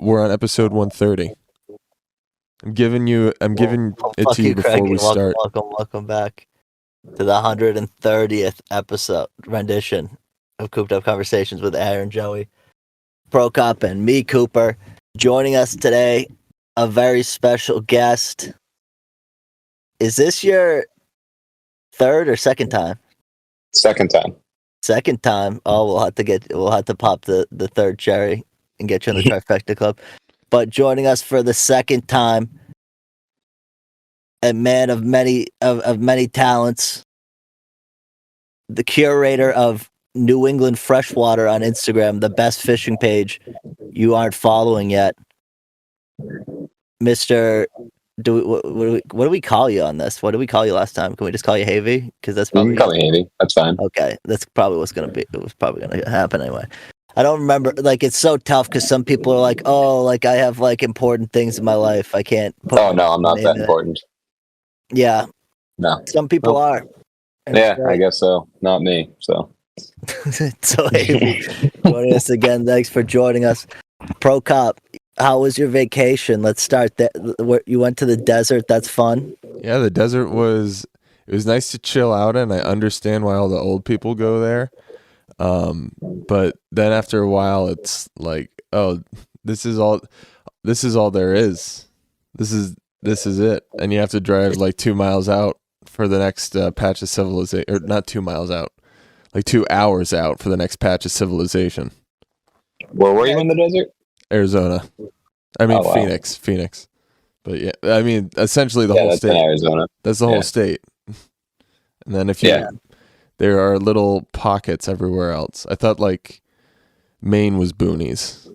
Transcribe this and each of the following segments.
we're on episode 130. I'm giving it to you before we start. Welcome back to the 130th episode rendition of Cooped Up Conversations with Aaron, Joey, Pro Cop, and me, Cooper. Joining us today, a very special guest. Is this your third or second time? Second time. Second time. Oh, we'll have to pop the third cherry and get you in the trifecta club. But joining us for the second time, a man of many talents, the curator of New England Freshwater on Instagram, the best fishing page you aren't following yet, Mr. What do we call you on this? What did we call you last time? Can we just call you Havey? Because that's probably you can call me Havey. That's fine. Okay, that's probably what's gonna be. It was probably gonna happen anyway. I don't remember. Like, it's so tough because some people are like, "Oh, like I have like important things in my life. I can't." Oh no, I'm not that important. Yeah. No. Some people are. Yeah, I guess so. Not me. So. So hey, joining us again. Thanks for joining us, Pro Cop. How was your vacation? Let's start there. You went to the desert. That's fun. Yeah, the desert was. It was nice to chill out in. I understand why all the old people go there. But then after a while, it's like, oh, this is all there is. This is it, and you have to drive like 2 miles out for the next patch of civilization, or not 2 miles out, like 2 hours out for the next patch of civilization. Where were you in the desert? Arizona. I mean, wow. Phoenix. But yeah, I mean, essentially the whole state. Arizona. That's the whole state. And then there are little pockets everywhere else. I thought like Maine was boonies.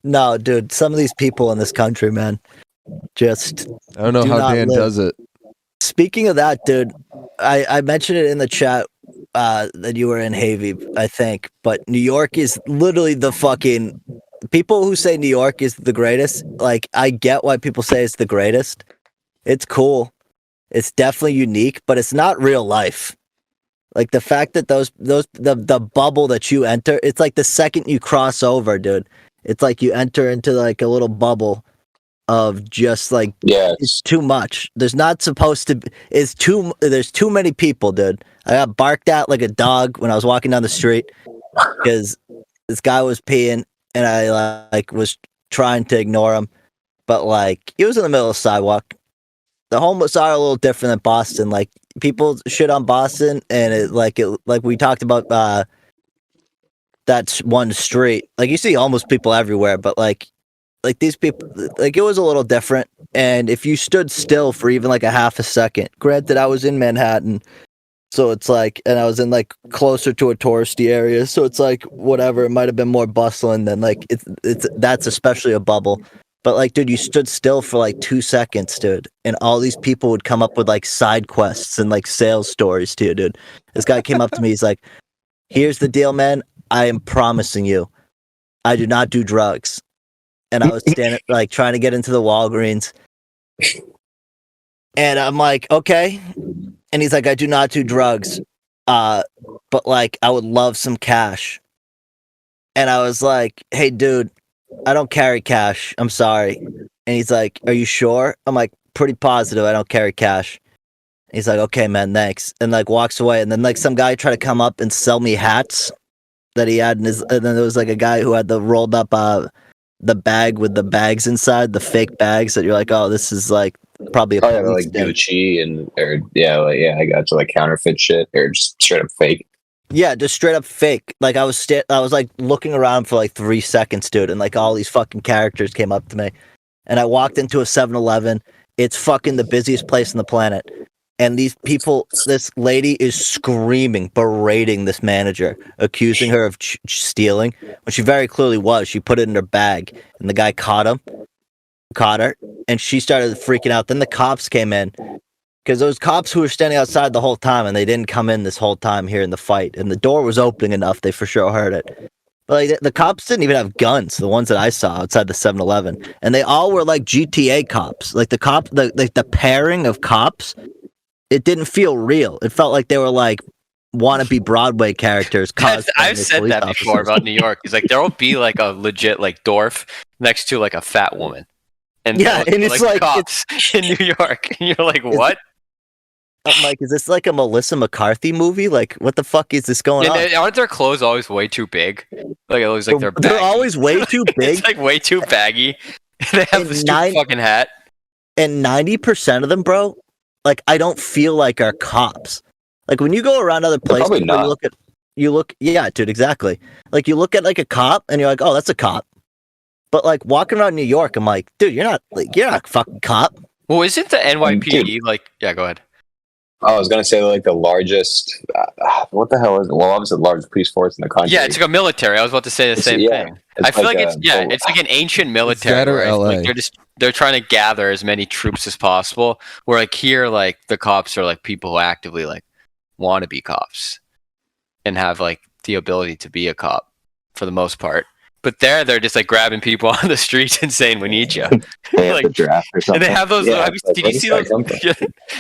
No, dude, some of these people in this country, man, just I don't know how Dan does it. Speaking of that, dude, I mentioned it in the chat that you were in Havey, I think, but New York is literally the fucking people who say New York is the greatest. Like, I get why people say it's the greatest. It's cool. It's definitely unique, but it's not real life. Like, the fact that the bubble that you enter, it's like the second you cross over, dude, it's like you enter into like a little bubble of just like, it's too much. There's not supposed to be, there's too many people, dude. I got barked at like a dog when I was walking down the street because this guy was peeing and I like was trying to ignore him, but like he was in the middle of the sidewalk. The homeless are a little different than Boston. Like, people shit on Boston, and like we talked about that one street. Like, you see homeless people everywhere, but like these people, like, it was a little different. And if you stood still for even like a half a second, granted, I was in Manhattan, so it's like, and I was in like closer to a touristy area, so it's like whatever. It might have been more bustling than like that's especially a bubble. But like, dude, you stood still for like 2 seconds, dude, and all these people would come up with like side quests and like sales stories to you, dude. This guy came up to me, he's like, "Here's the deal, man. I am promising you, I do not do drugs." And I was standing like trying to get into the Walgreens, and I'm like, "Okay." And he's like, "I do not do drugs, but like I would love some cash." And I was like, "Hey, dude, I don't carry cash. I'm sorry." And he's like, "Are you sure?" I'm like, "Pretty positive I don't carry cash." And he's like, "Okay, man, thanks." And like walks away. And then like some guy tried to come up and sell me hats that he had in his, and then there was like a guy who had the rolled up the bag with the bags inside, the fake bags that you're like, "Oh, this is like probably a like Gucci I got to like counterfeit shit or just straight up fake." Yeah, just straight up fake. Like I was like looking around for like 3 seconds, dude, and like all these fucking characters came up to me. And I walked into a 7-Eleven. It's fucking the busiest place on the planet. And these people, this lady is screaming, berating this manager, accusing her of stealing, when she very clearly was. She put it in her bag, and the guy caught her, and she started freaking out. Then the cops came in. Because those cops who were standing outside the whole time, and they didn't come in this whole time here in the fight, and the door was opening enough, they for sure heard it. But like, the cops didn't even have guns, the ones that I saw outside the 7-Eleven, and they all were like GTA cops. Like the pairing of cops, it didn't feel real. It felt like they were like wannabe Broadway characters. I've said that before about New York. It's like there will be like a legit like dwarf next to like a fat woman, and yeah, and it's like cops in New York, and you're like, what? I'm like, is this like a Melissa McCarthy movie? Like, what the fuck is this going on? Aren't their clothes always way too big? Like it looks like they're always way too big. It's like way too baggy. They have this stupid fucking hat. And 90% of them, bro, like I don't feel like are cops. Like when you go around other places, yeah, dude, exactly. Like you look at like a cop, and you're like, oh, that's a cop. But like walking around New York, I'm like, dude, you're not a fucking cop. Well, isn't the NYPD like? Yeah, go ahead. I was gonna say like the largest. What the hell is it? Well, obviously the largest police force in the country. Yeah, it's like a military. I was about to say the same thing. I feel like it's like an ancient military. That or LA. Like they're trying to gather as many troops as possible. Where like here, like the cops are like people who actively like want to be cops and have like the ability to be a cop for the most part. But they're just like grabbing people on the streets and saying, "We need you." Like, draft or something. And they have those. Did you see those?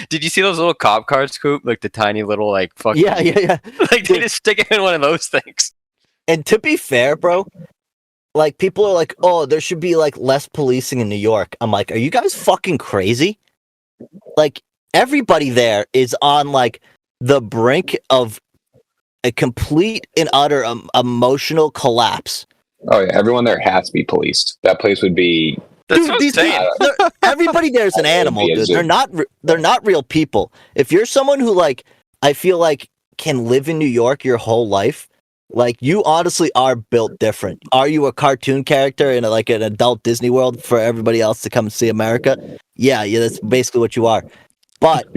Did you see those little cop cars, Coop? Like the tiny little like fucking. Yeah. Like they just stick it in one of those things. And to be fair, bro, like people are like, "Oh, there should be like less policing in New York." I'm like, "Are you guys fucking crazy?" Like everybody there is on like the brink of a complete and utter emotional collapse. Oh yeah, everyone there has to be policed. That place would be. That's what I'm saying. Everybody there is an animal, dude. They're not real people. If you're someone who like, I feel like can live in New York your whole life, like you honestly are built different. Are you a cartoon character in like an adult Disney World for everybody else to come and see America? Yeah, that's basically what you are. But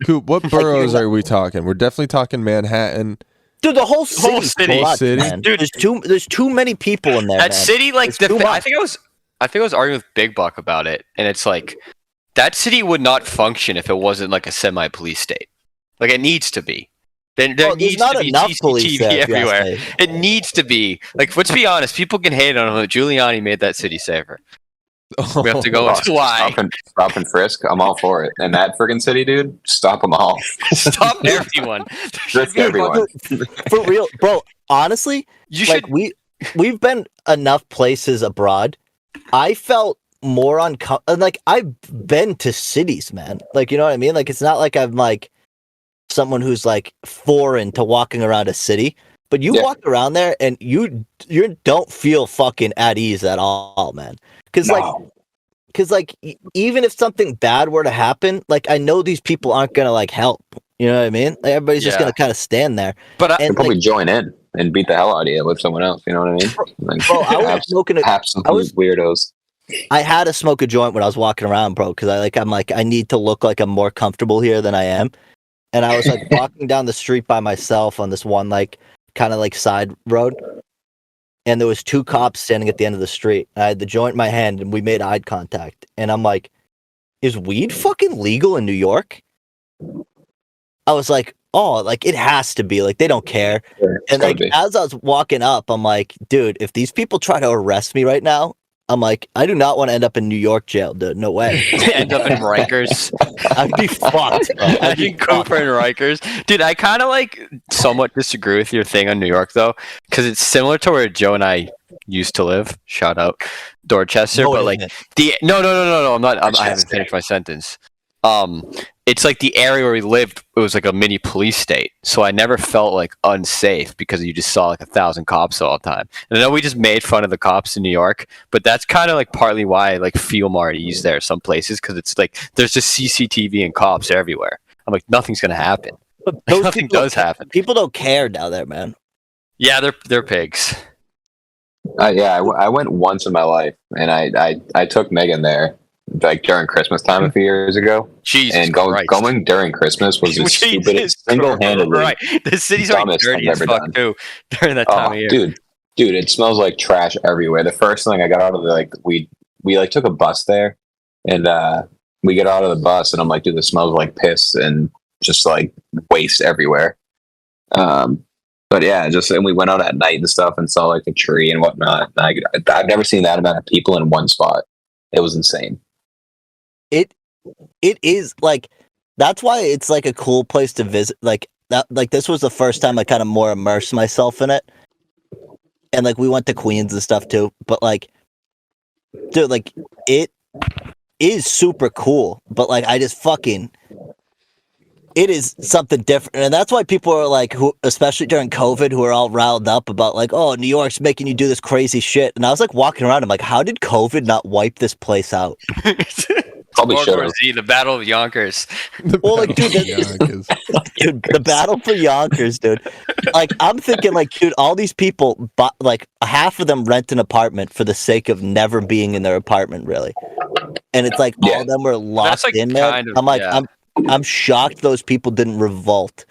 Coop, what boroughs are we talking? We're definitely talking Manhattan. Dude, the whole city. Man. Dude, there's too many people in there. That man. city, like I think I was arguing with Big Buck about it, and it's like that city would not function if it wasn't like a semi-police state. Like it needs to be. There needs to be CCTV everywhere. It needs to be. Like, let's be honest. People can hate on him. Giuliani made that city safer. We have to go into why. Stop and frisk. I'm all for it. And that friggin' city, dude, stop them all. Stop everyone. Frisk everyone. For real, bro. Honestly, we've been enough places abroad. I felt more like I've been to cities, man. Like you know what I mean? Like it's not like I'm like someone who's like foreign to walking around a city. But you walk around there and you don't feel fucking at ease at all, man. Because even if something bad were to happen, like I know these people aren't gonna like help. You know what I mean? Like, everybody's just gonna kind of stand there. But I can probably join in and beat the hell out of you with someone else. You know what I mean? Like, bro, I was smoking weirdos. I had to smoke a joint when I was walking around, bro, because I'm like I need to look like I'm more comfortable here than I am. And I was like walking down the street by myself on this one like kind of like side road. And there was two cops standing at the end of the street. I had the joint in my hand, and we made eye contact. And I'm like, "Is weed fucking legal in New York?" I was like, "Oh, like it has to be. Like they don't care." Sure, and like as I was walking up, I'm like, "Dude, if these people try to arrest me right now, I'm like, I do not want to end up in New York jail, dude. No way. End up in Rikers. I'd be fucked. I'd be Cooper in Rikers. Dude, I kind of like somewhat disagree with your thing on New York, though, because it's similar to where Joe and I used to live. Shout out Dorchester. But like, no, I'm not. I haven't finished my sentence. It's like the area where we lived, it was like a mini police state. So I never felt like unsafe because you just saw like 1,000 cops all the time. And I know we just made fun of the cops in New York, but that's kind of like partly why I like feel more at ease there some places, because it's like there's just CCTV and cops everywhere. I'm like, nothing's gonna happen. But nothing does happen. People don't care down there, man. Yeah, they're pigs. I went once in my life, and I took Megan there. Like during Christmas time a few years ago. Jesus and going during Christmas was the stupidest, single-handedly right. The city's like dirty as fuck too during that time of year. Dude, it smells like trash everywhere. The first thing I got out of we took a bus there, and we get out of the bus, and I'm like, dude, this smells like piss and just like waste everywhere. But yeah, and we went out at night and stuff and saw like a tree and whatnot. And I've never seen that amount of people in one spot. It was insane. It is like, that's why it's like a cool place to visit. Like this was the first time I kind of more immersed myself in it, and like we went to Queens and stuff too. But like, dude, like it is super cool. But like, I just fucking. It is something different, and that's why people are like, who, especially during COVID, who are all riled up about like, oh, New York's making you do this crazy shit. And I was like walking around, I'm like, how did COVID not wipe this place out? Probably World should War have. Z, the Battle of Yonkers. Well, like, dude, dude, the battle for Yonkers, dude. Like, I'm thinking, like, dude, all these people, like, half of them rent an apartment for the sake of never being in their apartment, really. And it's like all of them were locked like in, man. I'm like, I'm shocked those people didn't revolt.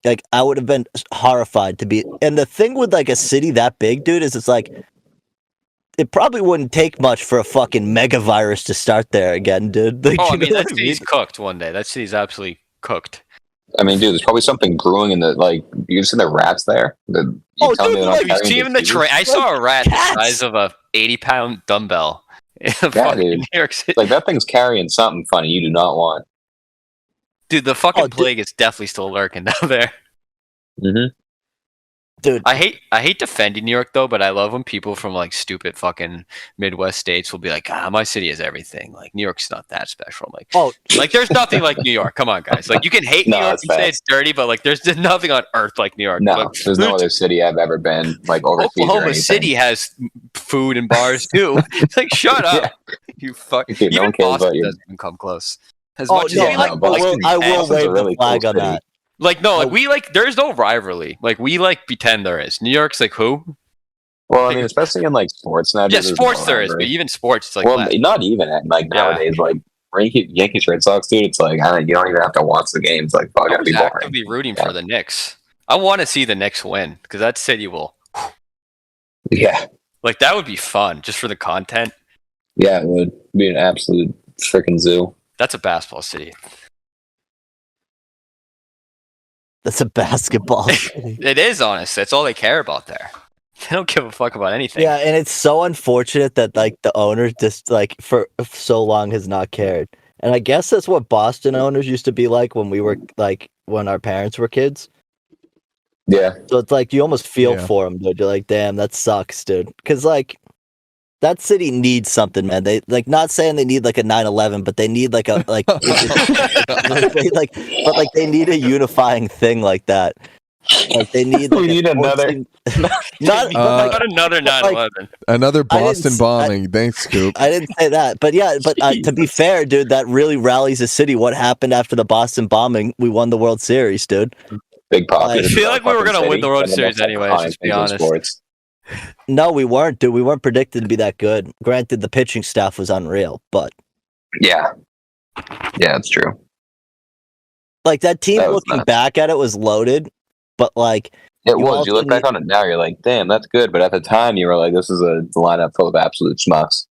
Like, I would have been horrified to be. And the thing with like a city that big, dude, is it's like it probably wouldn't take much for a fucking mega virus to start there again, dude. Like, I mean, that city's cooked one day. That city's absolutely cooked. I mean, dude, there's probably something brewing in the like. You see the rats there? Dude, like, you see him in the train. I saw a rat the size of a 80-pound dumbbell in fucking New York City. Like that thing's carrying something funny you do not want. Dude, the fucking plague is definitely still lurking down there. Mm-hmm. Dude, I hate defending New York though, but I love when people from like stupid fucking Midwest states will be like, my city is everything. Like New York's not that special. I'm like, like there's nothing like New York. Come on, guys. Like you can hate New York and say it's dirty, but like there's nothing on earth like New York. No, like, there's no other city I've ever been like overseas. Oklahoma City has food and bars too. It's like shut up, you fuck. Okay, Even Boston doesn't even come close. As much as I will wave the flag on that. Like no, like we like there's no rivalry. Like we like pretend there is. New York's like who? Well, I mean, especially in like sports now. Yeah, sports there is, but even sports, it's like not even like nowadays. Like Yankees, Red Sox, dude. It's like you don't even have to watch the games. Like fuck, I was actively rooting for the Knicks. I want to see the Knicks win because that city will. Yeah, like that would be fun just for the content. Yeah, it would be an absolute freaking zoo. That's a basketball city. That's a basketball city. It is, honest. That's all they care about there. They don't give a fuck about anything. Yeah, and it's so unfortunate that like the owner just like for so long has not cared. And I guess that's what Boston owners used to be like when we were like when our parents were kids. Yeah. So it's like you almost feel for them, dude. You're like, damn, that sucks, dude. Because like that city needs something, man. They like not saying they need like a 9/11, but they need like a like, they need a unifying thing like that. Like they need. Like, we need another. Not another 9/11. Another Boston bombing. Thanks, Coop. I didn't say that, but yeah, but to be fair, dude, that really rallies a city. What happened after the Boston bombing? We won the World Series, dude. Big pop. I feel like we were gonna win the World Series anyway. Let's be honest. Sports. No, we weren't, dude. We weren't predicted to be that good. Granted, the pitching staff was unreal, but yeah, it's true. Like that team, looking back at it, was loaded, but like it was. You look back on it now, you're like, damn, that's good. But at the time, you were like, this is a lineup full of absolute schmucks.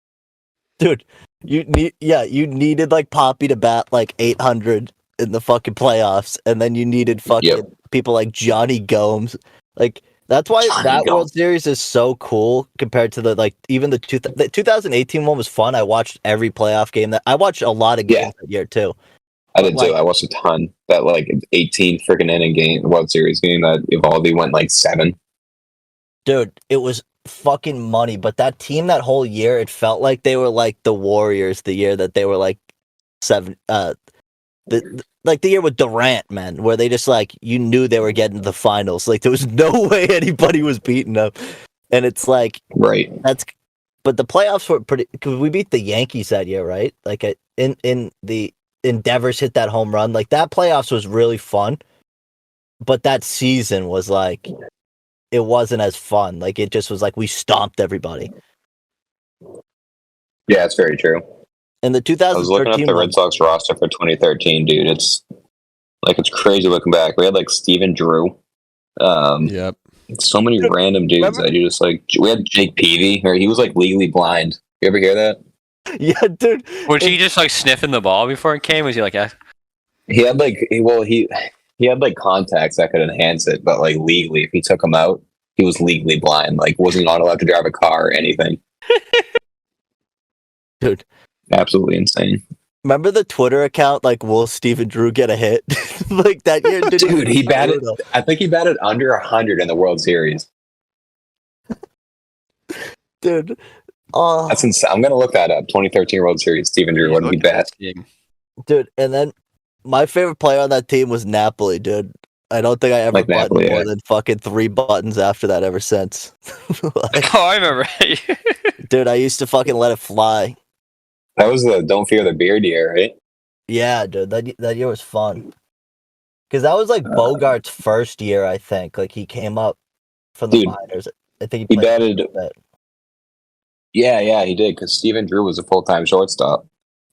Dude, you needed like Poppy to bat like 800 in the fucking playoffs, and then you needed fucking people like Johnny Gomes, like. That's why World Series is so cool compared to the like even the 2018 one was fun. I watched every playoff game. I watched a lot of games that year too. I did too. I watched a ton. That like 18 freaking inning game, World Series game that Evaldi went like 7. Dude, it was fucking money. But that team that whole year, it felt like they were like the Warriors the year that they were like 7. Like the year with Durant, man, where they just like you knew they were getting to the finals. Like there was no way anybody was beating them, and it's like but the playoffs were pretty because we beat the Yankees that year, right? Like in the Endeavors hit that home run. Like that playoffs was really fun, but that season was like it wasn't as fun. Like it just was like we stomped everybody. Yeah, it's very true. In the 2013 I was looking at the Red Sox roster for 2013, dude. It's crazy looking back. We had like Steven Drew. Yep. So many random dudes that you just like. We had Jake Peavy, or he was like legally blind. You ever hear that? Yeah, dude. Was he just like sniffing the ball before it came? Was he like, He had like, he had like contacts that could enhance it, but like legally, if he took them out, he was legally blind. Like, wasn't not allowed to drive a car or anything. Dude. Absolutely insane. Remember the Twitter account like will Steven Drew get a hit? Like that year, Dude, he batted. I think he batted under 100 in the World Series. Dude. Oh, That's insane. I'm gonna look that up. 2013 World Series. Steven Drew. What did he bat? dude, and then my favorite player on that team was Napoli, dude. I don't think I ever Like buttoned Napoli, more yeah. than fucking 3 buttons after that ever since. Like, Oh, I remember. dude, I used to fucking let it fly. That was the Don't Fear the Beard year, right? Yeah, dude, that year was fun. Because that was like Bogart's first year, I think. Like he came up from the Dude, minors. I think he he played batted. a bit. Yeah, he did because Steven Drew was a full-time shortstop,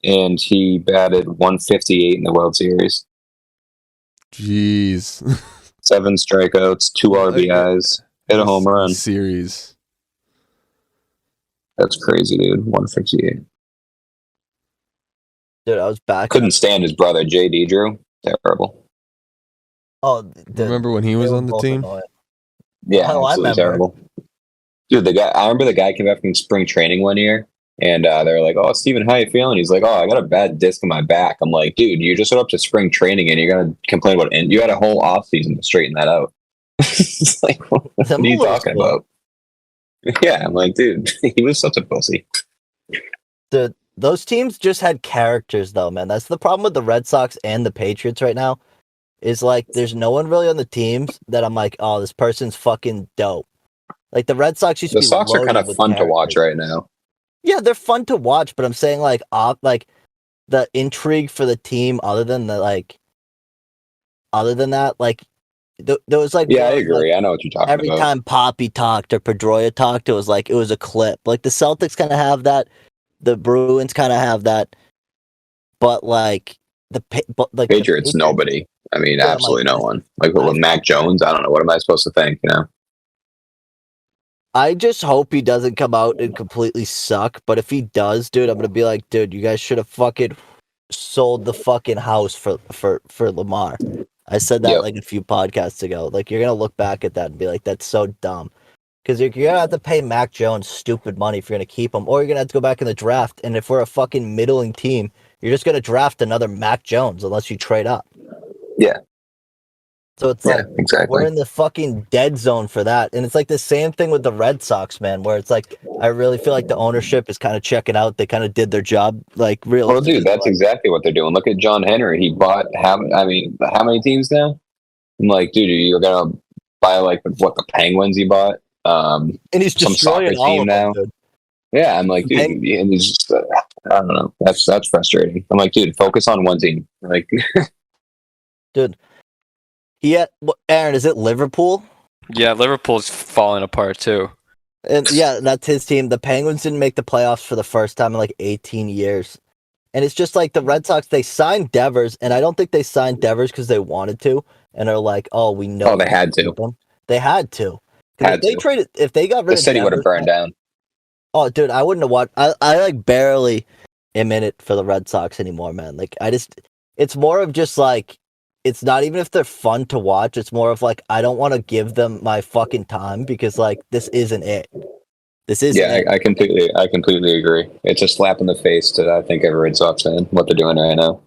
and he batted 158 in the World Series. Jeez. 7 strikeouts, 2 RBIs, hit a home run. Series. That's crazy, dude. 158. Dude, I was back. Couldn't stand his brother, JD Drew. Terrible. Oh, dude, Remember when he was they were on the both team? annoying. Yeah, Oh, I absolutely remember. terrible. Dude, I remember the guy came back from spring training one year, and they were like, "Oh, Steven, how you feeling?" He's like, "Oh, I got a bad disc in my back." I'm like, "Dude, you just went up to spring training and you're gonna complain about it? You had a whole off season to straighten that out." It's like, what are you talking about? Yeah, I'm like, dude, he was such a pussy. Dude, those teams just had characters, though, man. That's the problem with the Red Sox and the Patriots right now. Is like, there's no one really on the teams that I'm like, oh, this person's fucking dope. Like the Red Sox used to The be Sox are kind of fun to watch right now. Yeah, they're fun to watch, but I'm saying like the intrigue for the team, other than that, like there was like Yeah, I one, agree. like, I know what you're talking every about. time Poppy talked or Pedroia talked, it was a clip. Like the Celtics kind of have that, the Bruins kind of have that, but like the Patriots, nobody. I mean, Yeah, absolutely like, no one. Like with Mac Jones, I don't know. What am I supposed to think? You know. I just hope he doesn't come out and completely suck. But if he does, dude, I'm gonna be like, dude, you guys should have fucking sold the fucking house for Lamar. I said that like a few podcasts ago. Like you're gonna look back at that and be like, that's so dumb. Because you're gonna have to pay Mac Jones stupid money if you're gonna keep him, or you're gonna have to go back in the draft. And if we're a fucking middling team, you're just gonna draft another Mac Jones unless you trade up. Yeah. So it's like, exactly. We're in the fucking dead zone for that. And it's like the same thing with the Red Sox, man, where it's like, I really feel like the ownership is kind of checking out. They kind of did their job, like, realistically. Well, dude, that's exactly what they're doing. Look at John Henry. He bought, how many teams now? I'm like, dude, you're going to buy, like, what, the Penguins he bought? And he's some soccer team now. Yeah, I'm like, dude, and he's just, I don't know. That's frustrating. I'm like, dude, focus on one team. Like, dude. Aaron, is it Liverpool? Yeah, Liverpool's falling apart too. And yeah, that's his team. The Penguins didn't make the playoffs for the first time in like 18 years. And it's just like the Red Sox, they signed Devers, and I don't think they signed Devers because they wanted to, and are like, oh, we know. Oh, they had to. They had to. If they got rid of the city would have burned down. Oh, dude, I wouldn't have watched. I like barely am in it for the Red Sox anymore, man. Like, it's more of just like, it's not even if they're fun to watch. It's more of like, I don't want to give them my fucking time because like, this isn't it. This isn't it. I completely agree. It's a slap in the face to, I think, every Red Sox fan, what they're doing right now.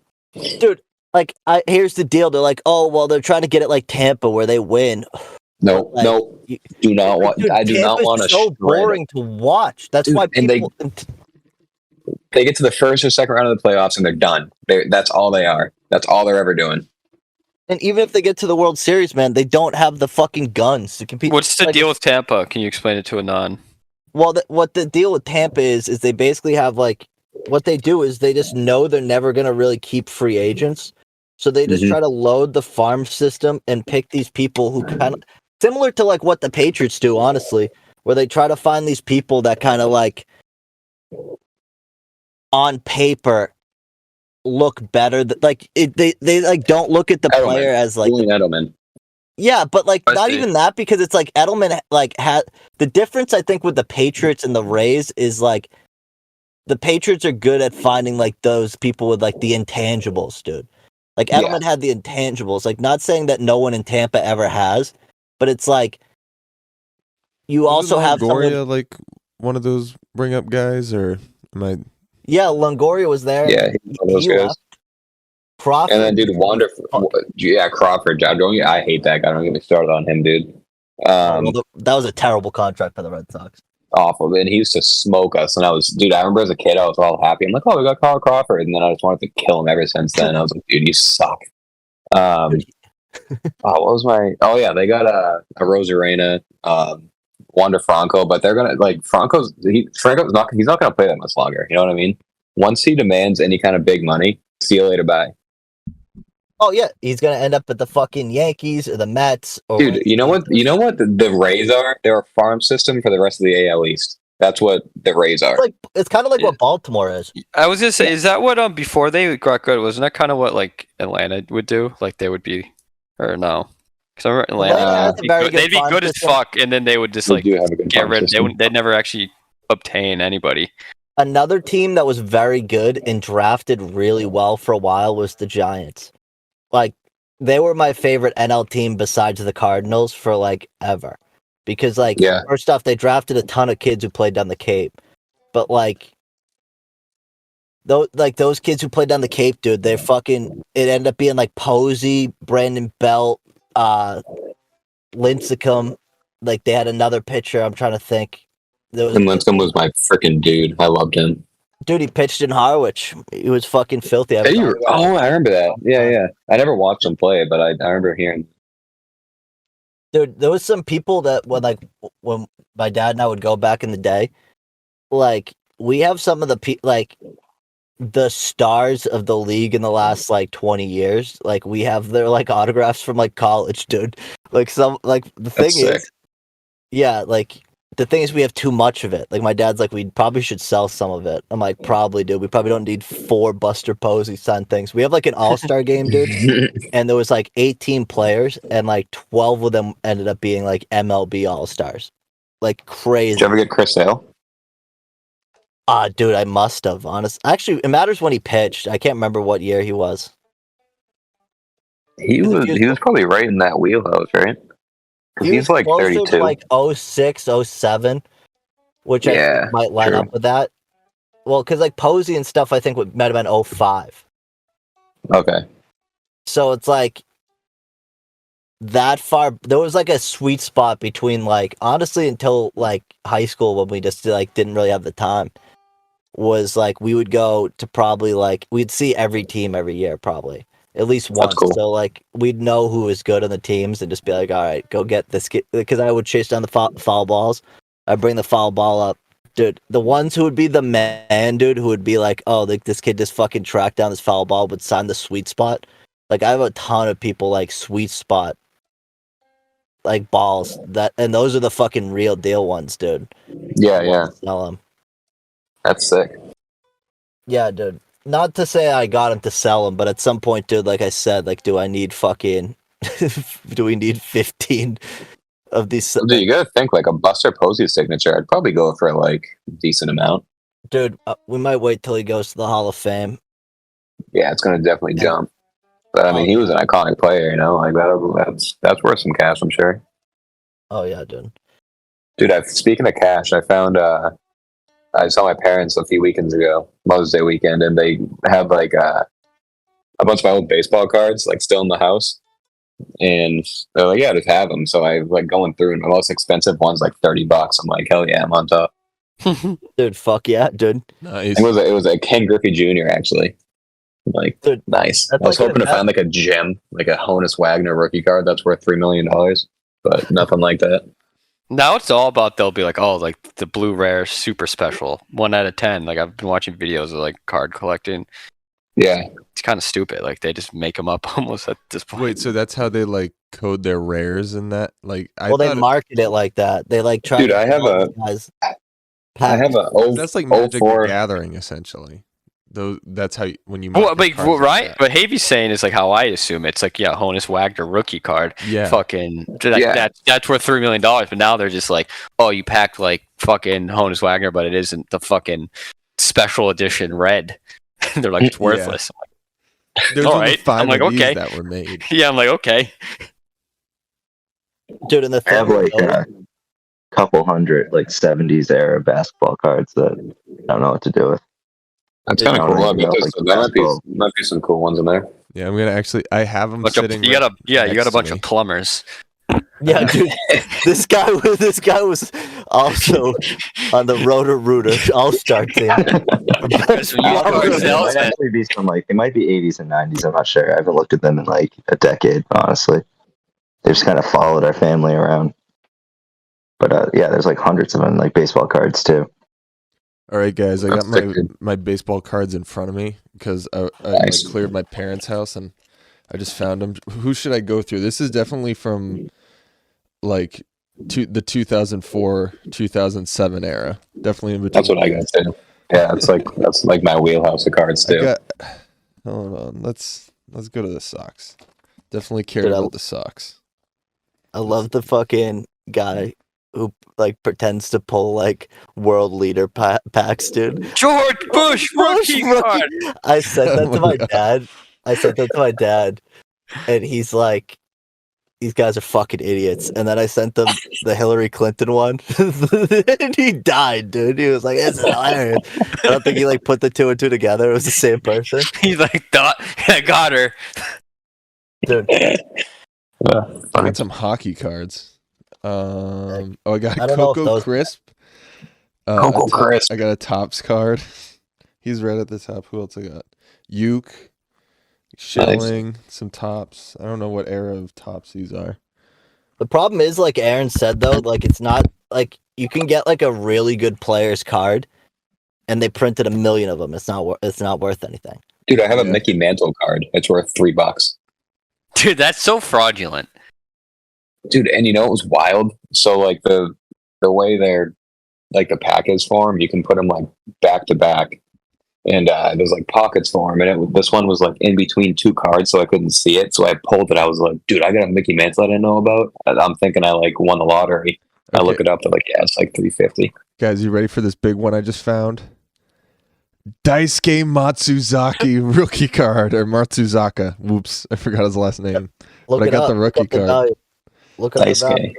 Dude, like, here's the deal. They're like, oh, well, they're trying to get it like Tampa where they win. No, do not want. Dude, I do not want to. So boring to watch. That's why people. They get to the first or second round of the playoffs and they're done. That's all they are. That's all they're ever doing. And even if they get to the World Series, man, they don't have the fucking guns to compete. What's the deal with Tampa? Can you explain it to a non? Well, what the deal with Tampa is they basically have like, what they do is they just know they're never going to really keep free agents. So they just try to load the farm system and pick these people who kind of, similar to like what the Patriots do, honestly, where they try to find these people that kind of like, on paper, look better. They like don't look at the player as like Edelman. Yeah, but like not even that, because it's like Edelman like had the difference I think with the Patriots and the Rays is like the Patriots are good at finding like those people with like the intangibles, dude. Like Edelman had the intangibles. Like, not saying that no one in Tampa ever has, but it's like you also have Longoria, like one of those bring up guys, or am I? Yeah, Longoria was there. Yeah, And he's one of those he guys. left. Crawford. And then, dude, Fuck. yeah, Crawford. I hate that guy. Don't get me started on him, dude. Oh, well, that was a terrible contract for the Red Sox. Awful. And he used to smoke us. And I remember as a kid, I was all happy. I'm like, oh, we got Carl Crawford. And then I just wanted to kill him ever since then. I was like, dude, you suck. What was my? Oh yeah, they got a Rosarena, Wander Franco, but they're gonna like Franco's not he's not gonna play that much longer. You know what I mean? Once he demands any kind of big money, see you later, bye. Oh yeah, he's gonna end up at the fucking Yankees or the Mets. Or Dude, you know what? You know what the Rays are? They're a farm system for the rest of the AL East. That's what the Rays are. It's kind of like what Baltimore is. I was gonna say, is that what before they got good? Wasn't that kind of what like Atlanta would do? Like they would be, or no? Because I remember Atlanta, they'd be good as fuck, and then they would just like get rid. They'd never actually obtain anybody. Another team that was very good and drafted really well for a while was the Giants. Like they were my favorite NL team besides the Cardinals for like ever, because like first off they drafted a ton of kids who played down the Cape, but like those kids who played down the Cape, dude, it ended up being like Posey, Brandon Belt, Lincecum. Like they had another pitcher. I'm trying to think. And Lincecum was my freaking dude. I loved him. Dude, he pitched in Harwich. He was fucking filthy. I remember that. Yeah. I never watched him play, but I remember hearing. Dude, there was some people that when my dad and I would go back in the day, like we have some of the stars of the league in the last like 20 years. Like we have their like autographs from like college, dude. Like the thing is, yeah, like. The thing is, we have too much of it. Like, my dad's like, we probably should sell some of it. I'm like, probably, dude. We probably don't need 4 Buster Posey signed things. We have, like, an all-star game, dude. And there was, like, 18 players, and, like, 12 of them ended up being, like, MLB all-stars. Like, crazy. Did you ever get Chris Sale? Dude, I must have, honestly. Actually, it matters when he pitched. I can't remember what year he was. He was probably right in that wheelhouse, right? He's like 32. To like 06, 07, which I think might line up with that. Well, because like Posey and stuff, I think might have been 05. Okay. So it's like that far. There was like a sweet spot between like, honestly, until like high school when we just like didn't really have the time. Was like we would go to probably like we'd see every team every year probably. At least once. Cool. So, like, we'd know who was good on the teams and just be like, all right, go get this kid. Because I would chase down the foul balls. I'd bring the foul ball up. Dude, the ones who would be the man, dude, who would be like, oh, like, this kid just fucking tracked down this foul ball, would sign the sweet spot. Like, I have a ton of people, like, sweet spot, like, balls. And those are the fucking real deal ones, dude. Yeah. Sell them. That's sick. Yeah, dude. Not to say I got him to sell him, but at some point, dude, like I said, like, do we need 15 of these? Dude, you gotta think like a Buster Posey signature. I'd probably go for like a decent amount. Dude, we might wait till he goes to the Hall of Fame. Yeah, it's gonna definitely jump. But I mean, he was an iconic player, you know, like that's worth some cash, I'm sure. Oh yeah, dude. Dude, speaking of cash, I found I saw my parents a few weekends ago, Mother's Day weekend, and they have like a bunch of my old baseball cards like still in the house, and they're like, "Yeah, just have them." So I like going through, and the most expensive one's like $30. I'm like, "Hell yeah, I'm on top." Dude, fuck yeah, dude. Nice. It was a Ken Griffey Jr. actually. Like, dude, nice. I was hoping to find like a gem, like a Honus Wagner rookie card that's worth $3 million, but nothing like that. Now it's all about they'll be like, oh, like the blue rare super special 1 out of 10. Like I've been watching videos of like card collecting. Yeah, it's kind of stupid. Like they just make them up almost at this point. Wait, so that's how they like code their rares and that? Like, they market it like that. They like try. Dude, I have a that's like Magic the Gathering essentially. That's how when you right, but Havey's saying is like how I assume it's like Honus Wagner rookie card, fucking that's worth $3 million, but now they're just like, oh, you packed like fucking Honus Wagner, but it isn't the fucking special edition red. They're like, it's worthless. There's all right. I'm like, okay, that were made. Yeah, I'm like, okay, dude. And I have like a couple hundred like 70s era basketball cards that I don't know what to do with. That's kind of cool. I bet Like there might be some cool ones in there. Yeah, I'm gonna actually. I have them sitting. You got a bunch me. of plumbers. Yeah, dude. This guy was also on the Roto-Rooter All-Star team. There might actually be some like they might be 80s and 90s. I'm not sure. I haven't looked at them in like a decade, honestly. They just kind of followed our family around. But yeah, there's like hundreds of them, like baseball cards too. All right, guys, I got my baseball cards in front of me because I like, cleared my parents' house and I just found them. Who should I go through? This is definitely from like the 2004 2007 era. Definitely in between. That's what I got too. Yeah, that's like my wheelhouse of cards too. Hold on, let's go to the socks. Definitely care about the socks. I love the fucking guy who like pretends to pull like world leader packs, dude. George Bush rookie card. I sent that to my dad. And he's like, "These guys are fucking idiots." And then I sent them the Hillary Clinton one, and he died, dude. He was like, "It's hilarious." I don't think he like put the two and two together. It was the same person. He's like, I got her, dude. I got some hockey cards. I got a Coco Crisp. Coco Crisp. I got a Topps card. He's right at the top. Who else I got? Uke, Schilling, some Topps. I don't know what era of Topps these are. The problem is, like Aaron said, though, like it's not like you can get like a really good player's card, and they printed 1 million of them. It's not worth anything. Dude, I have a Mickey Mantle card. It's worth $3. dude. That's so fraudulent. Dude, and you know it was wild. So like the way they're like the pack is for them, you can put them like back to back, and there's like pockets for them. And this one was like in between two cards, so I couldn't see it. So I pulled it. I was like, dude, I got a Mickey Mantle I didn't know about. I'm thinking I like won the lottery. Okay. I look it up. They're like, yeah, it's like $350. Guys, you ready for this big one I just found? Daisuke Matsuzaki rookie card, or Matsuzaka. Whoops, I forgot his last name. But I got the rookie card. Look at Daisuke.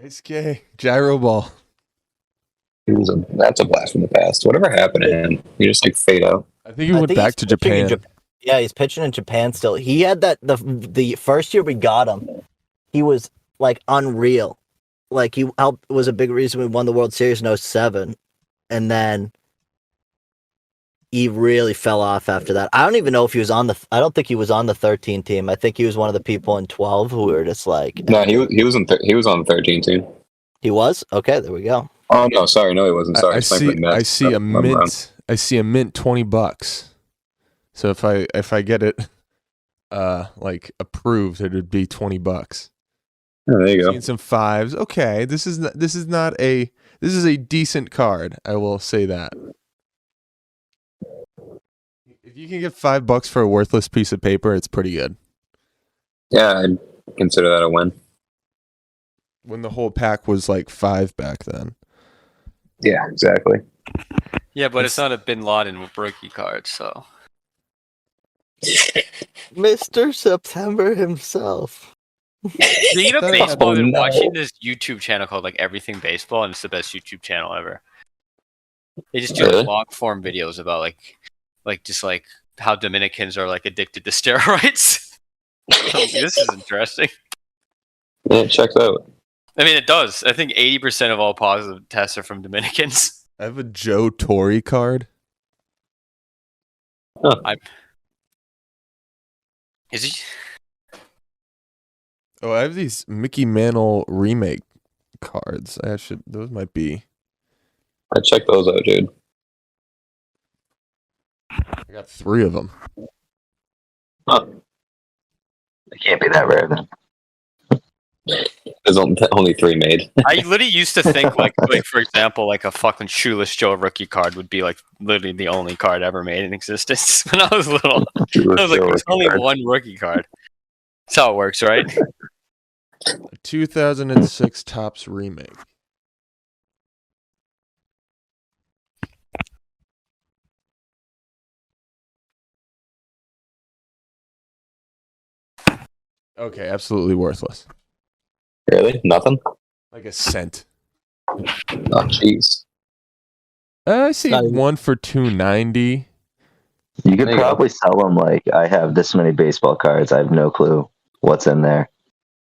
Daisuke Gyro Ball. That's a blast from the past. Whatever happened to him? He just like fade out. I think he went back to Japan. Yeah, he's pitching in Japan still. He had that the first year we got him. He was like unreal. Like he was a big reason we won the World Series in 07. And then he really fell off after that. I don't even know if he was I don't think he was on the 13 team. I think he was one of the people in 12 who were just like. No, he was on the 13 team. He was? Okay, there we go. Oh no, sorry, no, he wasn't. Sorry, I see a mint. I see a mint $20. So if I get it, like approved, it would be $20. Oh, there you go. Seen some fives. Okay, this is a decent card. I will say that. If you can get $5 for a worthless piece of paper, it's pretty good. Yeah, I'd consider that a win. When the whole pack was like $5 back then. Yeah, exactly. Yeah, but it's not a Bin Laden rookie card, so. Mr. September himself. Speaking of baseball, I've been watching this YouTube channel called like Everything Baseball, and it's the best YouTube channel ever. They just do long form videos about like just like how Dominicans are like addicted to steroids. This is interesting. Yeah, it checks out. I mean, it does. I think 80% of all positive tests are from Dominicans. I have a Joe Torre card. Huh. Is he? Oh, I have these Mickey Mantle remake cards. Those might be. I check those out, dude. I got 3 of them. Huh. It can't be that rare then. There's only 3 made. I literally used to think like for example, like a fucking Shoeless Joe rookie card would be like literally the only card ever made in existence when I was little. I was like, there's only one rookie card. That's how it works, right? A 2006 Topps remake. Okay, absolutely worthless. Really? Nothing? Like a cent. Oh, jeez. I see Not even- one for $290. You could There you go. probably sell them like, I have this many baseball cards. I have no clue what's in there.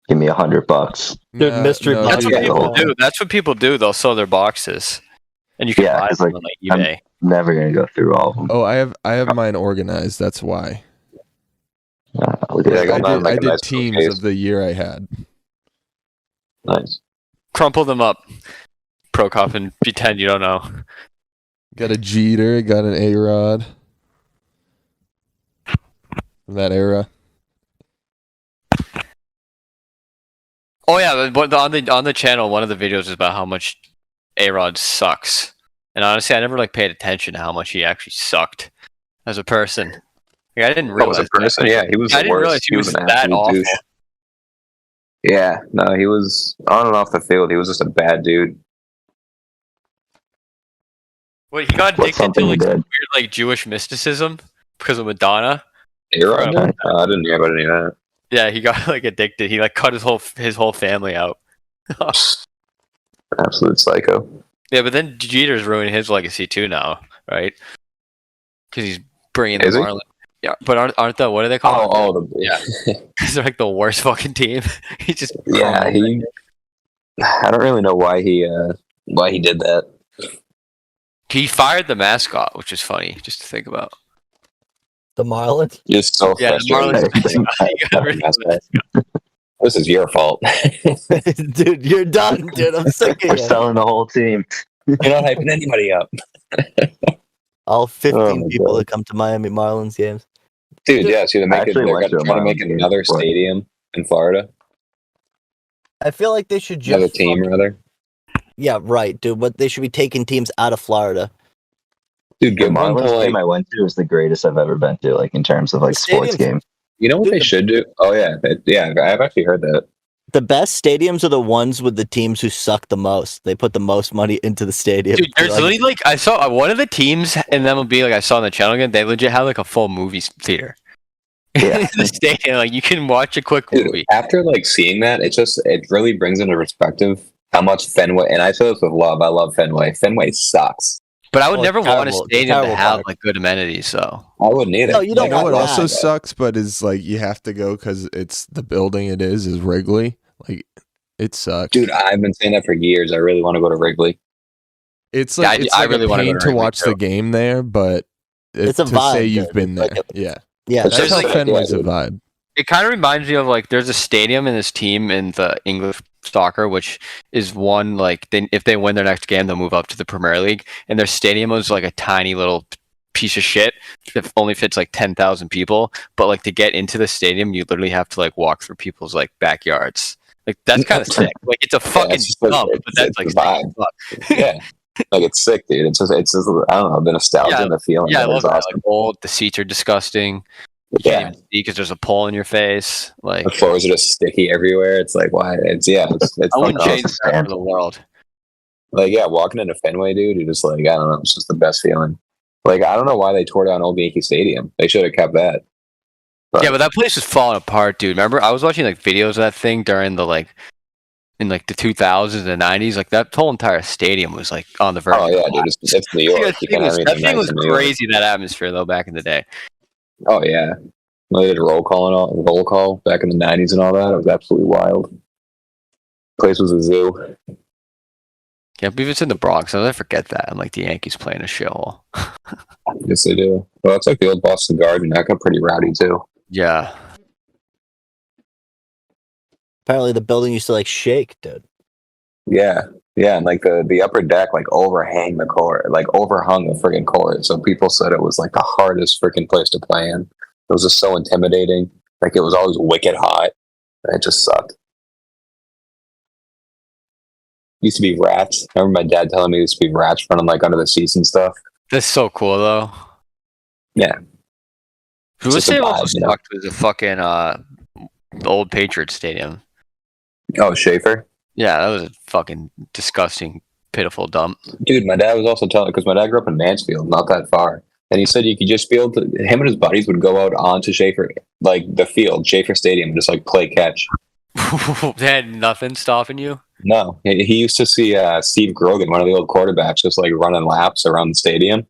Give me $100. Dude, mystery box. That's dude, what yeah, people well, do. That's what people do. They'll sell their boxes, and you can Yeah, buy 'cause, them like, on like I'm- eBay. Never gonna go through all of them. Oh, I have mine organized. That's why. Look at Yeah, I that. got mine. Like I a did nice teams case. of the year I had. Nice. Crumple them up, Prokop, and pretend you don't know. Got a Jeter, got an A-Rod. From that era. Oh yeah, but on the channel, one of the videos is about how much A-Rod sucks. And honestly, I never like paid attention to how much he actually sucked as a person. Like, I didn't What was realize a person? Yeah, he was I the didn't realize worst. he was an that absolute awful. douche. Yeah, no, he was on and off the field. He was just a bad dude. Wait, he got What's addicted to something he like some did? weird like Jewish mysticism because of Madonna. A-Rod? Right. I didn't hear about any of that. Yeah, he got like addicted. He like cut his whole family out. Absolute psycho. Yeah, but then Jeter's ruining his legacy too now, right? Because he's bringing Is the he? Marlins. Yeah, but aren't the what do they call it? Oh, Yeah. Because they're like the worst fucking team. He just yeah. I don't really know why he did that. he fired the mascot, which is funny just to think about. The Marlins. Just so Yeah, the frustrating. Marlins. You got rid of the mascot. This is your fault. Dude, you're done, dude. I'm sick We're of you. selling the whole team. You're not hyping anybody up. All 15 Oh my people God. that come to Miami Marlins games. Dude, yeah, see, I actually they're went to a trying to make Marlins game another before. stadium in Florida. I feel like they should Another just team, rather. Yeah, right, dude. But they should be taking teams out of Florida. Dude, The give one to Marlins like, game I went to was the greatest I've ever been to, like in terms of like The sports stadium's- game. you know what Dude, they should do? Oh yeah, I've actually heard that. The best stadiums are the ones with the teams who suck the most. They put the most money into the stadium. Dude, there's literally like I saw one of the teams, and then will be like I saw on the channel again. They legit have like a full movie theater. Yeah. In the stadium, like you can watch a quick Dude, movie. after like seeing that, it really brings into perspective how much Fenway, and I say this with love. I love Fenway. Fenway sucks. But I would Oh, never want a terrible. stadium to Terrible have park. like good amenities. So I wouldn't either. No, you don't You know want what that. also sucks, but is like you have to go because it's the building is Wrigley. Like it sucks. Dude, I've been saying that for years. I really want to go to Wrigley. It's Yeah, like it's I like really a wanna go pain to to Wrigley, watch too. the game there, but It's a to vibe, say you've dude. been there. Like Yeah, Yeah, It's that's just how like- Fenway's yeah, a vibe. it kind of reminds me of like there's a stadium in this team in the English soccer, which is one like if they win their next game, they'll move up to the Premier League, and their stadium was like a tiny little piece of shit that only fits like 10,000 people. But like to get into the stadium, you literally have to like walk through people's like backyards. Like that's kind of sick. Like it's a fucking it's just like- dump, but that's it's like the sick vibe. as fuck. Yeah, like it's sick, dude. It's just I don't know, the nostalgia Yeah, and the feeling. Yeah, I of it love is that. awesome. Like old, the seats are disgusting. You can't Yeah, even see because there's a pole in your face. Like the floors are just sticky everywhere. It's like why? It's I wouldn't fucking change awesome. that for the world. Like yeah, walking into Fenway, dude, you're just like I don't know. It's just the best feeling. Like I don't know why they tore down Old Yankee Stadium. They should have kept that. Yeah, but that place was falling apart, dude. Remember, I was watching like videos of that thing during the like in like the 2000s and 90s. Like that whole entire stadium was like on the verge. Oh of yeah, collapse. dude, it's New York. You can't have That anything thing nice was in New York. crazy. That atmosphere though, back in the day. Oh yeah, they did roll call back in the '90s and all that. It was absolutely wild. Place was a zoo. Yeah, but if it's in the Bronx, I'll never forget that. And like the Yankees playing a shithole. Yes, they do. Well, it's like the old Boston Garden. That got pretty rowdy too. Yeah. apparently the building used to like shake, dude. Yeah, and like the upper deck like overhung the friggin' court. So people said it was like the hardest freaking place to play in. It was just so intimidating. Like it was always wicked hot. And it just sucked. Used to be rats. I remember my dad telling me there used to be rats running like under the seats and stuff. That's so cool though. Yeah. Who It's was just a saying also vibe, you know? sucked was the fucking old Patriots Stadium. Oh, Schaefer? Yeah, that was a fucking disgusting, pitiful dump. Dude, my dad was also telling, because my dad grew up in Mansfield, not that far. And he said you could just be able to, him and his buddies would go out onto Schaefer, like the field, Schaefer Stadium, and just like play catch. They had nothing stopping you. No, he used to see Steve Grogan, one of the old quarterbacks, just like running laps around the stadium.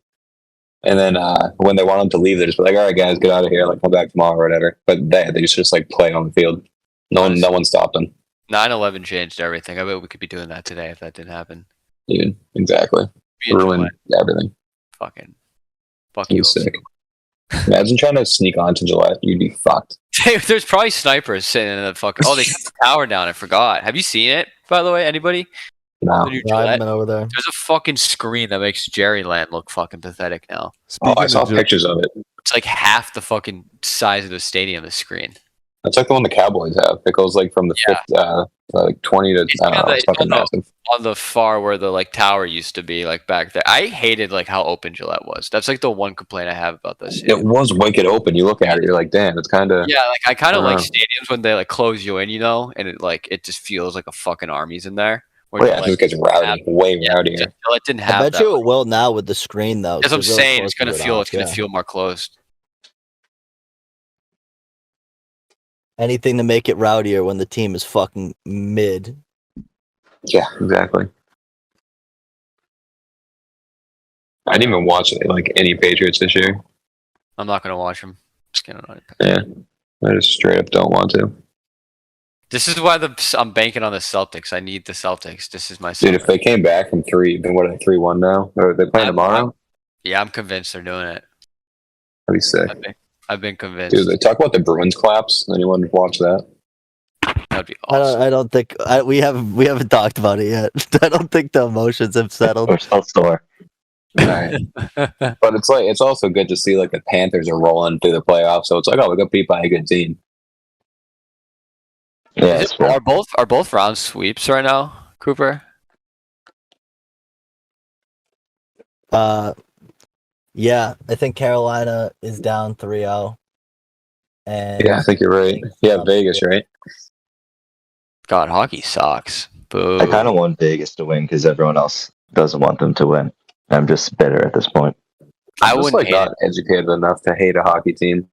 And then when they want him to leave, they're just like, "All right, guys, get out of here. Like, come back tomorrow or whatever." But they just like play on the field. No one stopped them. 9/11 changed everything. I bet we could be doing that today if that didn't happen. Dude, exactly. Ruined everything. Fuck You you. sick. Imagine trying to sneak onto Gillette. You'd be fucked. There's probably snipers sitting in the fucking. Oh, they cut the tower down. I forgot. Have you seen it? By the way, anybody? No. The new Yeah, I've Gillette? been over there. There's a fucking screen that makes Jerryland look fucking pathetic now. I saw pictures of it. It's like half the fucking size of the stadium. The screen. That's like the one the Cowboys have. It goes like from the like 20 to I don't know. It's fucking massive. On the far where the like tower used to be, like back there. I hated like how open Gillette was. That's like the one complaint I have about this. It was wicked open. You look at it, you're like, damn, it's kind of. Yeah, like I kind of like stadiums when they like close you in, and it just feels like a fucking army's in there. Oh, yeah, it gets rowdy, way rowdier. Gillette didn't have. I bet you it will now with the screen though. That's what I'm saying. It's gonna feel more closed. Anything to make it rowdier when the team is fucking mid. Yeah, exactly. I didn't even watch like any Patriots this year. I'm not gonna watch them. Just kidding on it. Yeah, I just straight up don't want to. This is why I'm banking on the Celtics. I need the Celtics. This is my. Dude, if they came back from 3, then what are they 3-1 now? Or are they playing tomorrow? Yeah, I'm convinced they're doing it. That'd be sick. I've been convinced. Dude, they talk about the Bruins collapse. Anyone watch that? That'd be awesome. I don't think we haven't talked about it yet. I don't think the emotions have settled. We're still sore. Right. But it's also good to see like the Panthers are rolling through the playoffs. So it's like, oh, we got beat by a good team. Yeah, are both rounds sweeps right now, Cooper? Yeah, I think Carolina is down 3-0. And Yeah, I think you're right. Yeah, Vegas, right? God, hockey sucks. Boo. I kind of want Vegas to win because everyone else doesn't want them to win. I'm just bitter at this point. I was wouldn't not educated enough to hate a hockey team.